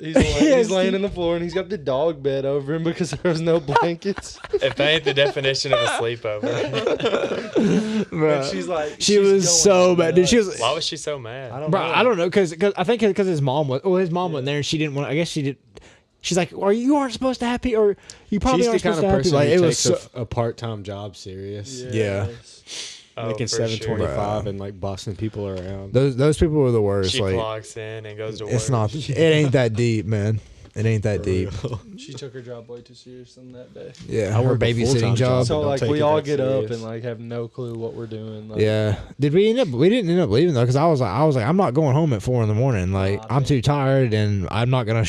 he's laying in the floor and he's got the dog bed over him because there was no blankets. If that ain't the definition of a sleepover. And she's like, She she's was going so bad, dude. She was. Why was she so mad? I don't Bro, know. I don't know, cause I think because his mom was. Well, his mom wasn't there, and she didn't want. I guess she did. She's like, "Or you aren't supposed to happy, or you probably She's the aren't kind supposed of to happy." person Like who it was. takes So, a part-time job serious. Yeah. Oh, Making for sure. $7.25 and like bossing people around. those people were the worst. She like clogs in and goes to work. it's not. It ain't that deep, man. It ain't that deep. She took her job way too serious on that day. Yeah, I her work a babysitting full-time job. So don't like take we it all that get up serious. and like have no clue what we're doing. Like, Yeah. Did we end up? We didn't end up leaving though, because I was like, I'm not going home at 4 a.m. Like, Nah, I'm too tired, and I'm not gonna.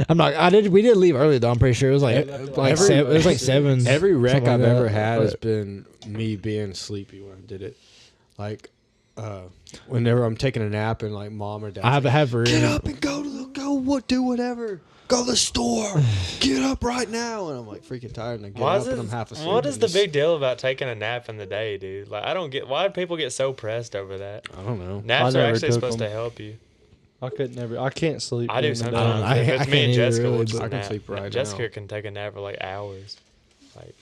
I'm not. I did. We did leave early though. I'm pretty sure it was like Yeah, like every- seven. It was like 7. Every wreck something I've like ever that. had has But- been me being sleepy when I did it. Like, whenever I'm taking a nap and like mom or dad, I have get up and do whatever. Go to the store. Get up right now. And I'm like freaking tired and I get up and I'm half asleep. What is and the just- big deal about taking a nap in the day, dude? Like, I don't get why do people get so pressed over that. I don't know. Naps I are never actually took supposed them. to help you. I can't sleep. I do during the day. sometimes. I If it's can't me and either, Jessica, really, we'll just but I can nap. sleep right Jessica now. can take a nap for like hours. Like,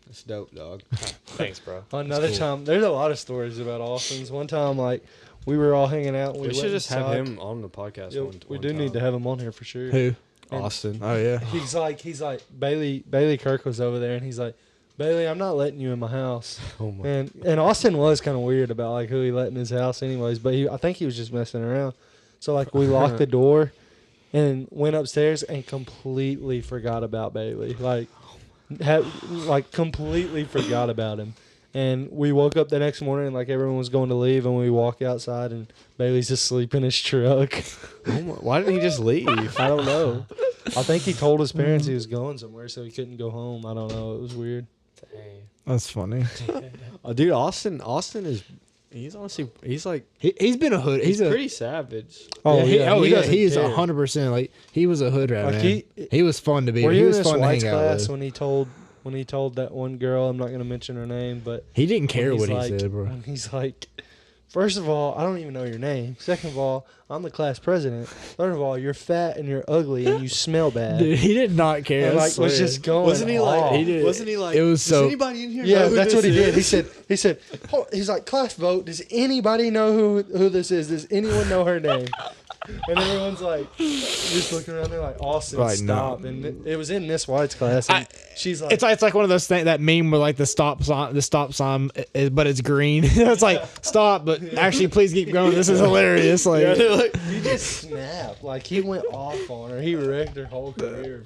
It's dope, dog. thanks, bro. Another cool. time, there's a lot of stories about Austin's. One time, like we were all hanging out. And We we should went just have inside. him on the podcast. Yeah, we do need to have him on here for sure. Who? Austin. Oh yeah. He's like Bailey Kirk was over there, and he's like, Bailey, I'm not letting you in my house. Oh my. And Austin was kind of weird about like who he let in his house, anyways. But I think he was just messing around. So like we locked the door, and went upstairs and completely forgot about Bailey. Like completely forgot about him. And we woke up the next morning, and like everyone was going to leave, and we walk outside, and Bailey's asleep in his truck. Oh my. Why didn't he just leave? I don't know. I think he told his parents he was going somewhere, so he couldn't go home. I don't know. It was weird. Dang. That's funny. Oh, dude, Austin is. He's honestly. He's like. He's been a hood. He's pretty savage. Oh, he, yeah, he doesn't he is care. 100%. Like, he was a hood rat, Like, man. He was fun to be. Were He you in was this fun to whites hang out class with. when he told that one girl? I'm not going to mention her name, but He didn't care when what he's he like- said, bro. When he's like, first of all, I don't even know your name. Second of all, I'm the class president. Third of all, you're fat and you're ugly and you smell bad. Dude, he did not care. And I like was swear. just going. Wasn't he like? off. He did. Wasn't he like? It was Does so- anybody in here? Yeah, know who that's what he this did. is?" He said, he's like, class vote. Does anybody know who this is? Does anyone know her name? And everyone's like, just looking around there like, Austin, Like, stop. no. And it was in Miss White's class. And she's like, It's like one of those things, that meme where like the stop sign, but it's green. It's like stop, but actually please keep going. This is hilarious. Like, he just snapped. Like he went off on her. He wrecked her whole career.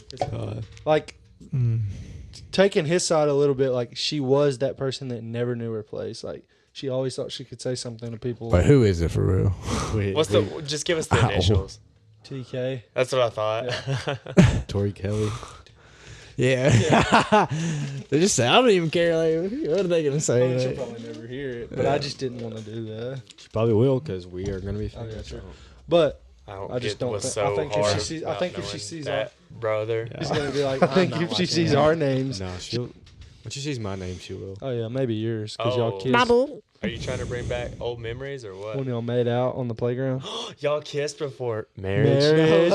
Like taking his side a little bit. Like she was that person that never knew her place. Like she always thought she could say something to people. but who is it for real? What's the? Just give us the Ow. initials. TK. That's what I thought. Tori Kelly. Yeah, they just say I don't even care. Like, what are they gonna say? She'll Like, probably never hear it. But I just didn't want to do that. She probably will because we are gonna be Oh, yeah, famous. true. But don't I just get don't what's think- so I think if she hard sees- I about think if she knowing sees that brother. he's gonna be like, I think if she sees our names. No, she'll. When she sees my name, she will. Oh yeah, maybe yours because Oh. y'all kissed Are you trying to bring back old memories or what? when y'all made out on the playground. Y'all kissed before marriage. Marriage.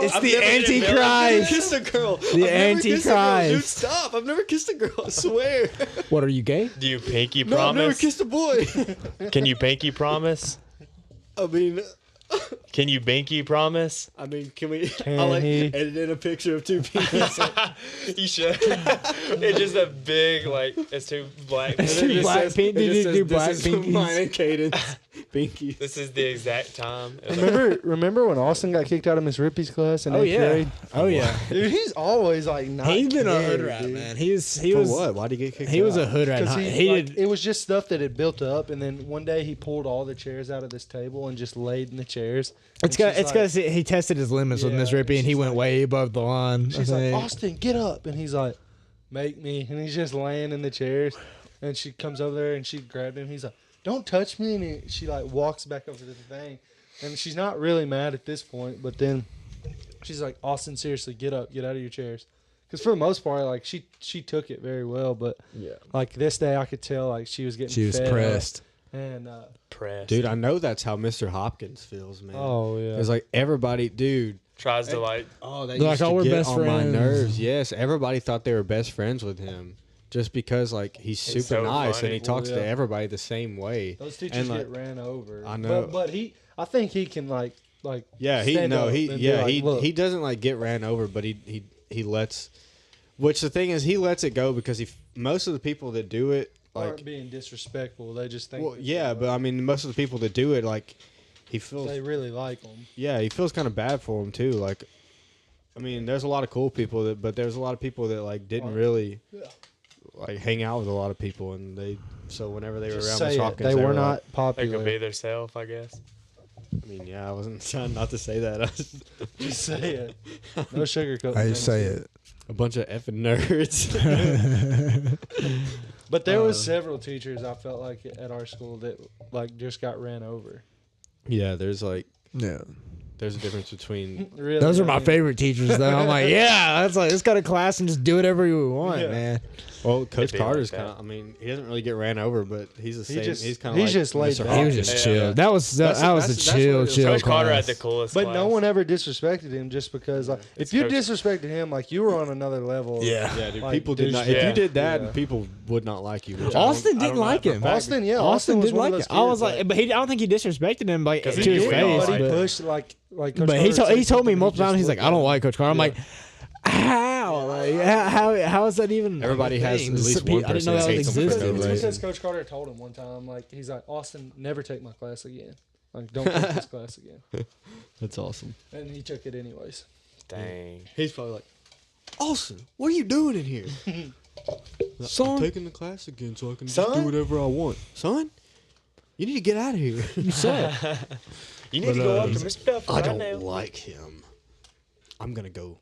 it's the Never Antichrist. kissed a girl. The Antichrist. Dude, Antichrist. stop! I've never kissed a girl. I swear. What are you gay? Do you pinky No, I've never promise? kissed a boy. Can you pinky promise? I mean, Can you binky promise? can we? Can I like he? edit in a picture of two penises. You should. It's just a big it's two black. It's two black pink. It just Do says, black this is mine pinkies. and Caden's pinky. This is the exact time. Remember when Austin got kicked out of Miss Rippey's class in Oh eighth yeah. grade? Oh yeah. Dude, he's always like not. He's been a hood cared, rat, dude. man. He For was what? Why'd he get kicked he was out? a hood rat. Because He like, did. it was just stuff that had built up, and then one day he pulled all the chairs out of this table and just laid in the chairs. It's And she's because he tested his limits with Yeah, Miss Rippey, and he she's went like- way above the line. She's I like, think. Austin, get up, and he's like, make me, and he's just laying in the chairs, and she comes over there and she grabbed him. He's like, don't touch me, and she like walks back over to the thing, and she's not really mad at this point, but then she's like, Austin, seriously, get up, get out of your chairs. Because for the most part, like she took it very well, but like this day, I could tell like she was getting She was fed up. pressed. And Press. Dude, I know that's how Mr. Hopkins feels, man. oh yeah, It's like everybody, dude. Tries to Oh, that They're used like, to "Oh, we're get best on my friends." nerves. Yes, everybody thought they were best friends with him, just because like he's super so nice funny. and he talks Well, to yeah. everybody the same way. those teachers and, like, get ran over. I know. but I think he can like Yeah, stand up and be like, "Look." he doesn't like get ran over, but he lets. Which the thing is, he lets it go because most of the people that do it aren't like. being disrespectful. They just think. Well, yeah, but I mean, most of the people that do it like. he feels They really like him. he feels kind of bad for him too. Like, I mean, there's a lot of cool people but there's a lot of people that like didn't really like hang out with a lot of people, and so whenever they were around Say Miss it. Hawkins, They were like, not They popular. could be their self, I guess. I mean, yeah, I wasn't trying not to say that. I was Just say it. No sugarcoat. I just say it. a bunch of effing nerds. But there was several teachers I felt like at our school that like just got ran over. Yeah, there's a difference between Really, Those are I my mean, favorite teachers, though. I'm like, yeah, that's like, let's go to class and just do whatever we want, Yeah. man. well, Coach It'd be like Carter's that. kind of. I mean, he doesn't really get ran over, but he's the same. just- he's kind of he's like just laid Mr. back. He was just Yeah. chill. That was That's a what chill, it was. chill Coach Carter had class. the coolest But class. no one ever disrespected him just because like if you Coach- disrespected him, like you were on another level. Yeah. Yeah, dude. Like, People did not. douche- If yeah. you did that, Yeah. people would not like you. which I Austin don't- I didn't don't know like for a him. fact. Austin, yeah, Austin was did one like of it. those I was kids, like, but I don't think he disrespected him like to 'Cause his he knew face. he was but he But, pushed like Coach but he Carter he said told me something, multiple just times. He's like, looked I don't at him. like Coach Carter. I'm like, how? Like, how is that even? Everybody like, a has thing? at least I one didn't person know that that hates him for existed. no It's reason. because Coach Carter told him one time, like he's like, Austin, never take my class again. Like, don't take this class again. That's awesome. And he took it anyways. Dang. He's probably like, Austin, what are you doing in here? Son? I'm taking the class again so I can just Son? do whatever I want. Son, you need to get out of here. You said. You need to go up to Mr. Duff I right don't now. like him. I'm gonna go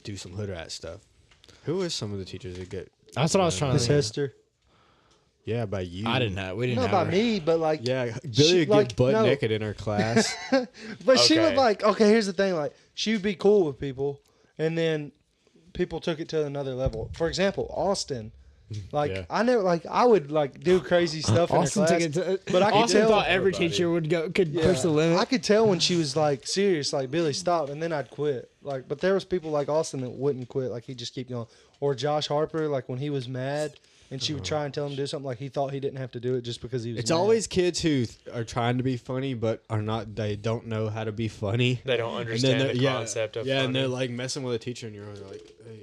do some hood rat stuff. Who is some of the teachers that get? That's what I was trying to Miss think. Hester. Yeah, by you. I didn't have. We didn't Not have. by her. me, but like, Yeah, She, Billy would like, get butt no. naked in her class. but she would Okay. like, okay, here's the thing, like she would be cool with people, and then people took it to another level. For example, Austin. Like Yeah. I never like I would like do crazy stuff in her Austin class, took it to, but I could Austin tell thought every teacher could Yeah. push the limit. I could tell when she was like serious, like Billy, stop, and then I'd quit. Like, but there was people like Austin that wouldn't quit, like he'd just keep going. Or Josh Harper, like when he was mad, and she would try and tell him to do something, like he thought he didn't have to do it just because he was. It's mad. always kids who are trying to be funny but are not. They don't know how to be funny. They don't And understand they're- the concept of yeah, funny. and they're like messing with a teacher, and you're like, hey.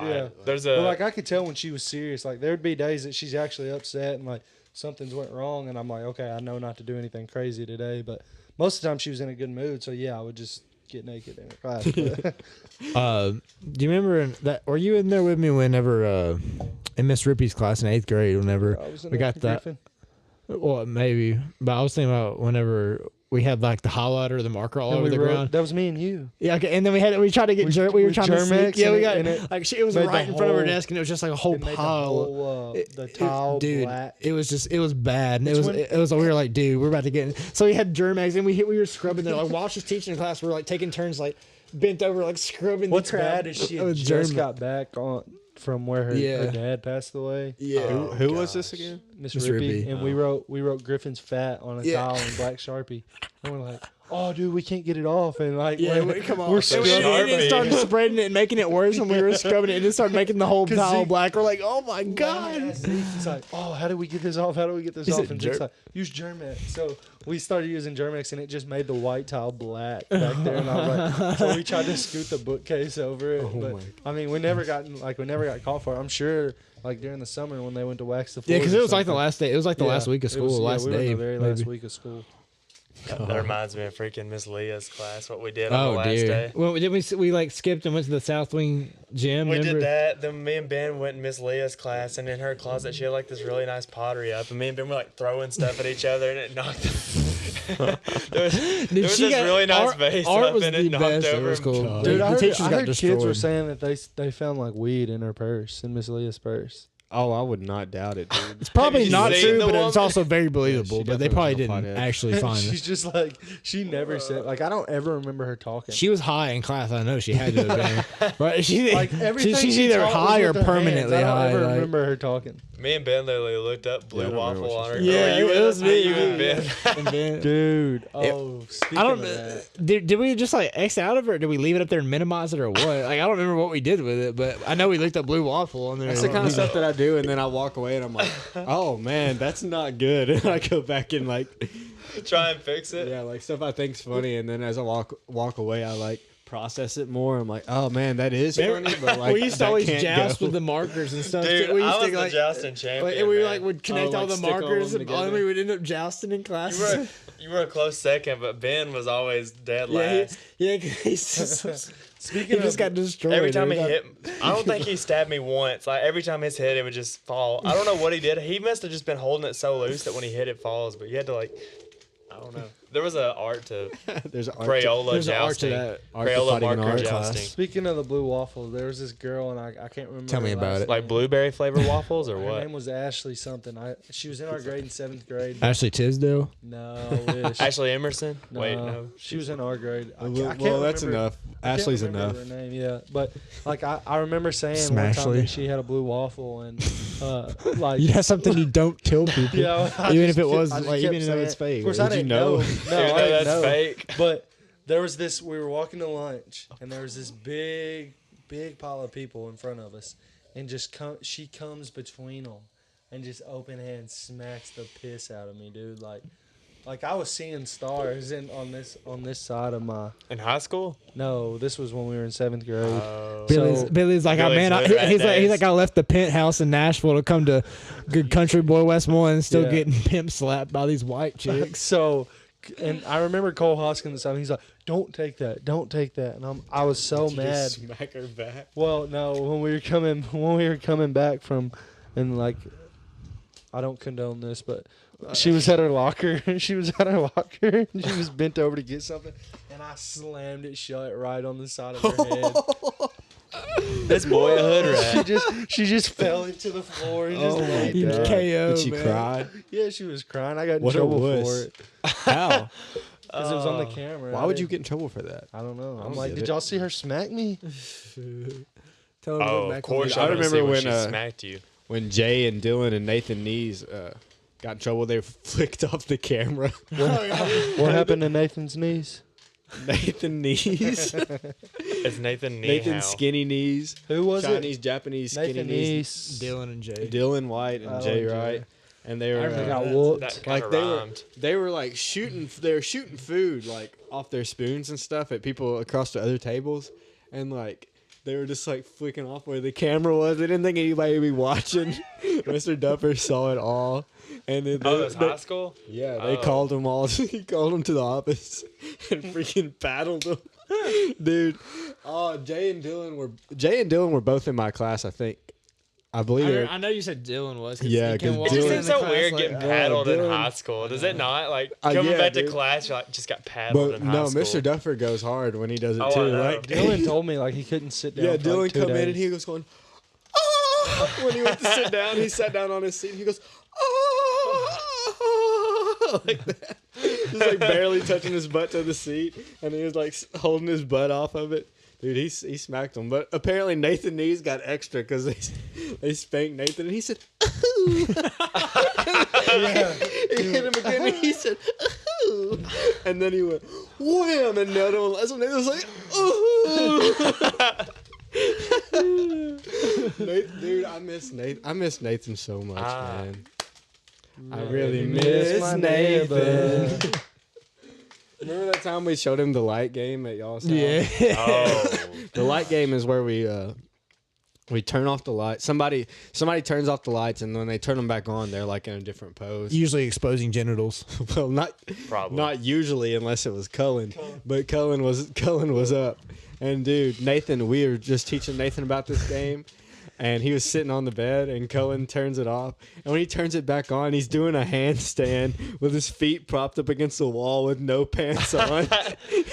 Yeah. There's But a like I could tell when she was serious. Like there'd be days that she's actually upset and like something's went wrong, and I'm like, okay, I know not to do anything crazy today. But most of the time she was in a good mood, so yeah, I would just get naked in her class. But Do you remember that? Were you in there with me whenever in Miss Rippey's class in 8th grade? Whenever I was in we got that. Griffin. Well, maybe, but I was thinking about whenever we had like the highlighter, the marker all And over we the wrote- ground. That was me and you. Yeah, okay, and then we tried to get we were with trying to sneak. Germex Yeah, we and got it- and it like it was made right the in front of her whole- desk, and it was just like a whole It made the pile. whole the tile dude, black. it was bad. And It's it was we were like, dude, we're about to get in. So we had Germex, and we were scrubbing there. Like while she's teaching the class, we were like taking turns, like bent over, like scrubbing. What's the crap bad is she out had of just Germex. got back on from where her dad passed away. Yeah. who was this again? Miss Miss Rippey, Rippey. and we wrote Griffin's fat on a Yeah. towel in black Sharpie. And we're like, oh, dude, we can't get it off. And like, Yeah, come on, We're we're scrubbing it, and it started spreading it and making it worse. And we were scrubbing it, and it started making the whole 'Cause towel Zeke- black. We're like, oh my god. It's like, oh, how do we get this off? How do we get this Is off? it And Jake's Germ- like, use Germex. So we started using Germex, and it just made the white tile black back there. And I was like, so we tried to scoot the bookcase over it. but I mean, we never got caught for it. I'm sure, like during the summer when they went to wax the floor. Yeah, because it was like the last day. It was like the last week of it school, was- the last we were in day. the very last maybe. week of school. that reminds me of freaking Miss Leah's class. What we did on the Oh, last dude. day. Well, didn't we like skipped and went to the South Wing gym? We remember? did that. Then me and Ben went in Miss Leah's class, and in her closet she had like this really nice pottery up, and me and Ben were like throwing stuff at each other, and it knocked. there was this she got- really nice art- vase art up, was and the it knocked best. It over. was cool. God. Dude, The I heard, teachers I got heard kids destroyed. were saying that they found like weed in her purse, in Miss Leah's purse. Oh, I would not doubt it, dude. It's probably you not seen true, the but it's woman? also very believable. she But they definitely probably was a didn't pothead. actually find She's it. just like, she never said, like, I don't ever remember her talking. She was high in class. I know she had to have been. Right? She, like everything she's she either taught was high or with her permanently hands. I high. don't ever like- remember her talking. Me and Ben literally looked up blue I don't remember waffle what on her. she Yeah, Oh, you it was me. You and Ben. And then- Dude, speaking I don't. of that. Did we just like X out of it, or did we leave it up there and minimize it, or what? Like I don't remember what we did with it, but I know we looked up blue waffle on there. That's the kind of stuff that I do, and then I walk away, and I'm like, oh man, that's not good. And I go back and like, Try and fix it. yeah, like stuff I think's funny, and then as I walk away, I like process it more. I'm like, oh man, that is funny. But like, we used to that always can't joust go. with the markers and stuff. Dude, we I used was to the jousting champion. and we man. like would connect all the stick all markers, them and together. we would end up jousting in You class. were a close second, but Ben was always dead Yeah, last. he's just, Speaking he just of got destroyed. Every time he dude. hit, I don't think he stabbed me once. Like every time his head, it would just fall. I don't know what he did. He must have just been holding it so loose that when he hit, it falls. But you had to like, I don't know. There was an art to There's an art Crayola there's an art to jousting. that. Art to Crayola fighting in marker art jousting. class. Speaking of the blue waffle, there was this girl, and I can't remember. Tell me her about last it. Like name. blueberry flavor waffles or Her what? name was Ashley something. She was in our grade in 7th grade. Ashley Tisdale. No, I wish. Ashley Emerson? No, Wait, no. she was in our grade. I Well, can't that's remember- enough. I can't Ashley's remember enough. Her name, yeah, but like I remember saying one time Smashley. that she had a blue waffle, and like You have something you don't tell people. yeah, I Even just if it was, I just like, kept even though saying it's it. fake. Of course, Did I you didn't know? know. No, Even I though didn't that's know. fake. But there was this. We were walking to lunch, and there was this big pile of people in front of us, and she comes between them, and just open hand smacks the piss out of me, dude. Like I was seeing stars on this side of my. In high school? No, this was when we were in 7th grade. Billy's like, oh, Billy's man, hood rat he's days. like, I left the penthouse in Nashville to come to good country boy Westmoreland, and still Yeah. getting pimp slapped by these white chicks. So, and I remember Cole Hoskins. He's like, "Don't take that, and I was so mad. Smack her back. Well, no, when we were coming back from, and like, I don't condone this, but she was at her locker. She was bent over to get something, and I slammed it shut right on the side of her head. This boy a hood rat. She just fell into the floor and just laid You down. KO, Did she man. cry? Yeah, she was crying. I got in What a trouble wuss. for it How? because it was on the camera. Why would you get in trouble for that? I don't know. I'm don't like, get did it. y'all see her smack me? Tell him to Oh, go back of course on I I remember remember when when, she smacked you. When Jay and Dylan and Nathan Knees got in trouble, they flicked off the camera. What happened to Nathan's knees? Nathan Knees. It's Nathan Nathan Niehaus. Skinny Knees. Who was Chinese, Japanese skinny Nathan knees. Knees. Dylan and Jay. Dylan White and Oh, Jay Jay. Wright. And they were I got That whooped. kind like of they were rhymed. they were like shooting food like off their spoons and stuff at people across the other tables, and like they were just like flicking off where the camera was. They didn't think anybody would be watching. Mr. Dupper saw it all, and then Oh, it was high school? yeah, they Oh. called them all. He called them to the office and freaking battled them, dude. Oh, Jay and Dylan were both in my class, I think. I believe they were. I know you said Dylan was. Yeah, 'cause It just Dylan- seems so weird getting paddled in Dylan- high school. Does it not? Like, coming yeah, back to dude. class, you're like, just got paddled But in high no, school. Mr. Duffer goes hard when he does it Oh, I too. know. Like Dylan told me like he couldn't sit down. yeah, for, Dylan like, 2 come in days. and he was going, oh! When he went to sit down, he sat down on his seat. And he goes, oh! Like that, just like barely touching his butt to the seat, and he was like holding his butt off of it. Dude, he smacked him. But apparently Nathan Knees got extra because they spanked Nathan, and he said, ooh. He hit him again, and he said, ooh. And then he went, wham, and another one. That's when Nathan was like, ooh. Dude, I miss Nathan so much, man. I really miss my Nathan. neighbor. Remember that time we showed him the light game at y'all's house? Yeah. Oh. The light game is where we turn off the lights. Somebody turns off the lights, and when they turn them back on, they're like in a different pose. Usually exposing genitals. Well, Probably. not usually unless it was Cullen. But Cullen was up. And dude, Nathan, we were just teaching Nathan about this game. And he was sitting on the bed, and Cullen turns it off. And when he turns it back on, he's doing a handstand with his feet propped up against the wall with no pants on.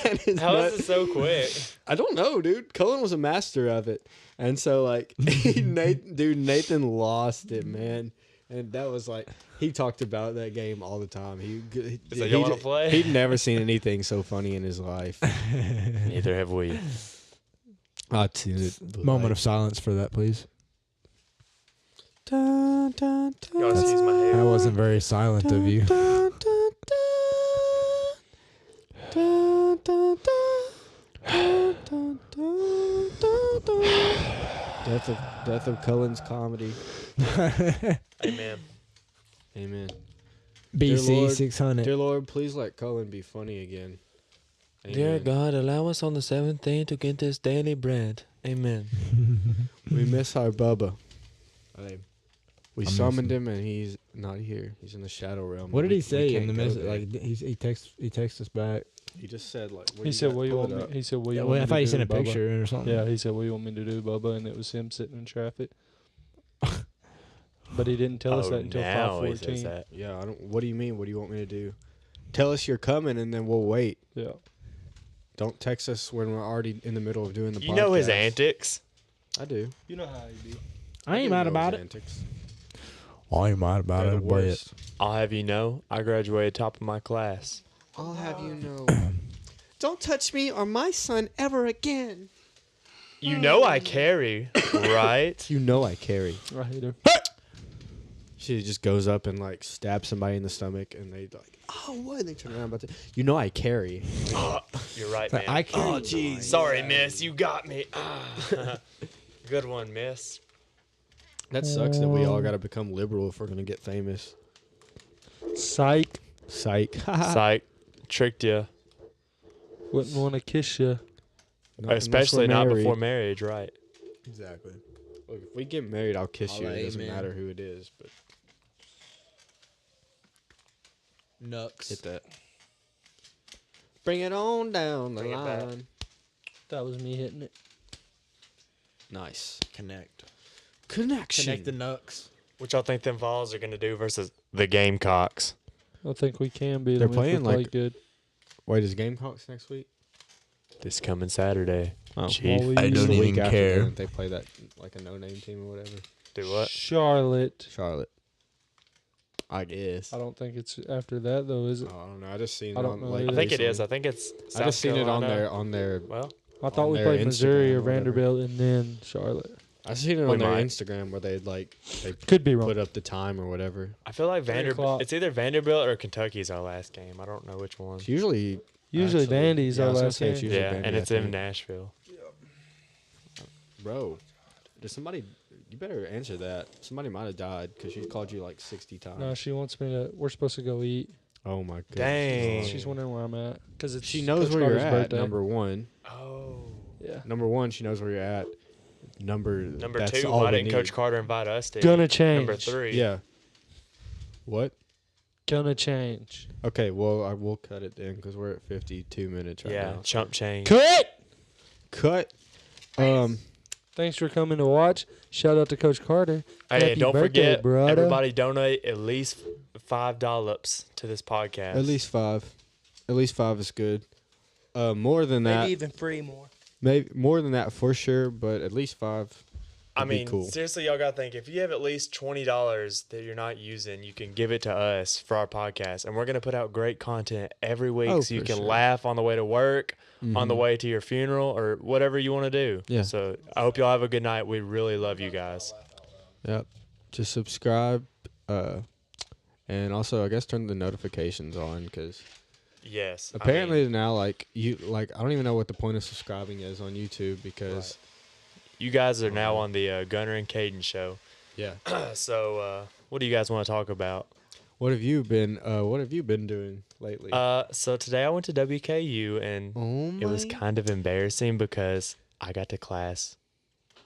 And his How nut- is it so quick? I don't know, dude. Cullen was a master of it. And so, like, Nathan lost it, man. And that was like, he talked about that game all the time. He's like, "You wanna play?" He'd never seen anything so funny in his life. Neither have we. Moment of silence for that, please. Y'all excuse my hair. That wasn't very silent of you. Death of Cullen's comedy. Amen. Amen. Dear BC Lord, 600. Dear Lord, please let Cullen be funny again. Dear Amen. God, allow us on the seventh day to get this daily bread. Amen. We miss our Bubba. We I miss summoned him. him, and he's not here. He's in the shadow realm. What did We- he we say in can't the go message? there. Like he texts us back. He just said like. He said, "What you want me?" He said, "What you Yeah, want well, me I to thought do, he sent a Bubba?" picture or something. Yeah, he said, "What do you want me to do, Bubba?" And it was him sitting in traffic. But he didn't tell us that until now he says 5:14. that. Yeah, I don't. What do you mean? What do you want me to do? Tell us you're coming, and then we'll wait. Yeah. Don't text us when we're already in the middle of doing the podcast. You know his antics. I do. You know how he be. I ain't do mad know about his it. antics. I ain't mad about They're it, the but worst. I'll have you know, I graduated top of my class. I'll have you know. Don't touch me or my son ever again. You know I carry, right? You know I carry. I hate her. She just goes up and like stabs somebody in the stomach, and they like, oh, what? And they turn around, you know I carry. You're right, man. I carry. Oh, jeez. Sorry, miss. You got me. Good one, miss. That sucks that we all got to become liberal if we're gonna get famous. Psych. Psych. Psych. Tricked you. Wouldn't want to kiss you. Especially not before marriage, right? Exactly. Look, if we get married, I'll kiss you. It doesn't Amen. matter who it is, but Nux. hit that. Bring it on down the Bring it back. line. That was me hitting it. Nice. Connect. Connection. Connect the Nux. What y'all think them Vols are going to do versus the Gamecocks? I think we can beat They're them if we playing play like- good. Wait, is Gamecocks next week? This coming Saturday. Oh. Chief. All we I use don't The even week after care. that, they play that like a no-name team or whatever. Do what? Charlotte. Charlotte. I guess. I don't think it's after that though, is Oh, it? I don't know. I just seen I it don't on know like. either. I think it is. recently. I think it's South I just seen it on Carolina. their. Well, I thought on we their played Missouri Instagram or or whatever. Vanderbilt and then Charlotte. I seen it We on their might. Instagram where they Could be wrong. put up the time or whatever. I feel like 3 Vanderbilt. o'clock. It's either Vanderbilt or Kentucky's our last game. I don't know which one. It's usually Usually Vandy's yeah, I our was gonna last say it's game. usually Yeah, Vandy, and I it's in think. Nashville. Bro, does somebody? You better answer that. Somebody might have died because she called you like 60 times. No, she wants me to. We're supposed to go eat. Oh my goodness. Dang. She's wondering where I'm at because it's She knows Coach where you're Carter's at. birthday. Number one. Oh. Yeah. Number one, she knows where you're at. Number Number that's two, all why we didn't Coach need. Carter invite us to? Gonna eat? change. Number three. Yeah. What? Gonna change. Okay, well, I will cut it then because we're at 52 minutes right Yeah, now. chump change. Cut. Cut. Thanks for coming to watch. Shout out to Coach Carter. Hey, Happy and don't birthday, forget, brother. everybody donate at least $5 to this podcast. At least 5. At least 5 is good. More than that. Maybe even free more. Maybe more than that for sure, but at least 5. I would be mean, cool. seriously, y'all gotta think if you have at least $20 that you're not using, you can give it to us for our podcast, and we're gonna put out great content every week, Oh, so you for can sure. laugh on the way to work, on the Mhm. way to your funeral, or whatever you want to do. Yeah. So I hope y'all have a good night. We really love you guys. Yep. Just subscribe, and also I guess turn the notifications on because Yes. I apparently mean, now I don't even know what the point of subscribing is on YouTube because you guys are now on the Gunner and Caden show. yeah. So what do you guys want to talk about? What have you been doing lately? So today I went to WKU, and oh it was kind of embarrassing because I got to class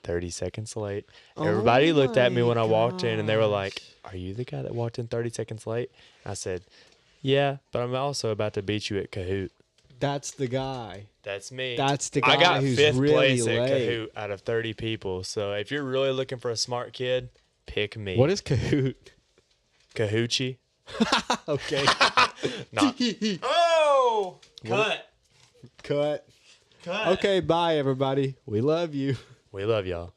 30 seconds late. Everybody looked at me when I walked in, and they were like, "Are you the guy that walked in 30 seconds late?" I said, "Yeah, but I'm also about to beat you at Kahoot." That's the guy. That's me. That's the guy I got who's 5th really place at late. Kahoot out of 30 people. So if you're really looking for a smart kid, pick me. What is Kahoot? Kahoochie? Okay. Not. Oh! Cut. Cut. Okay, bye everybody. We love you. We love y'all.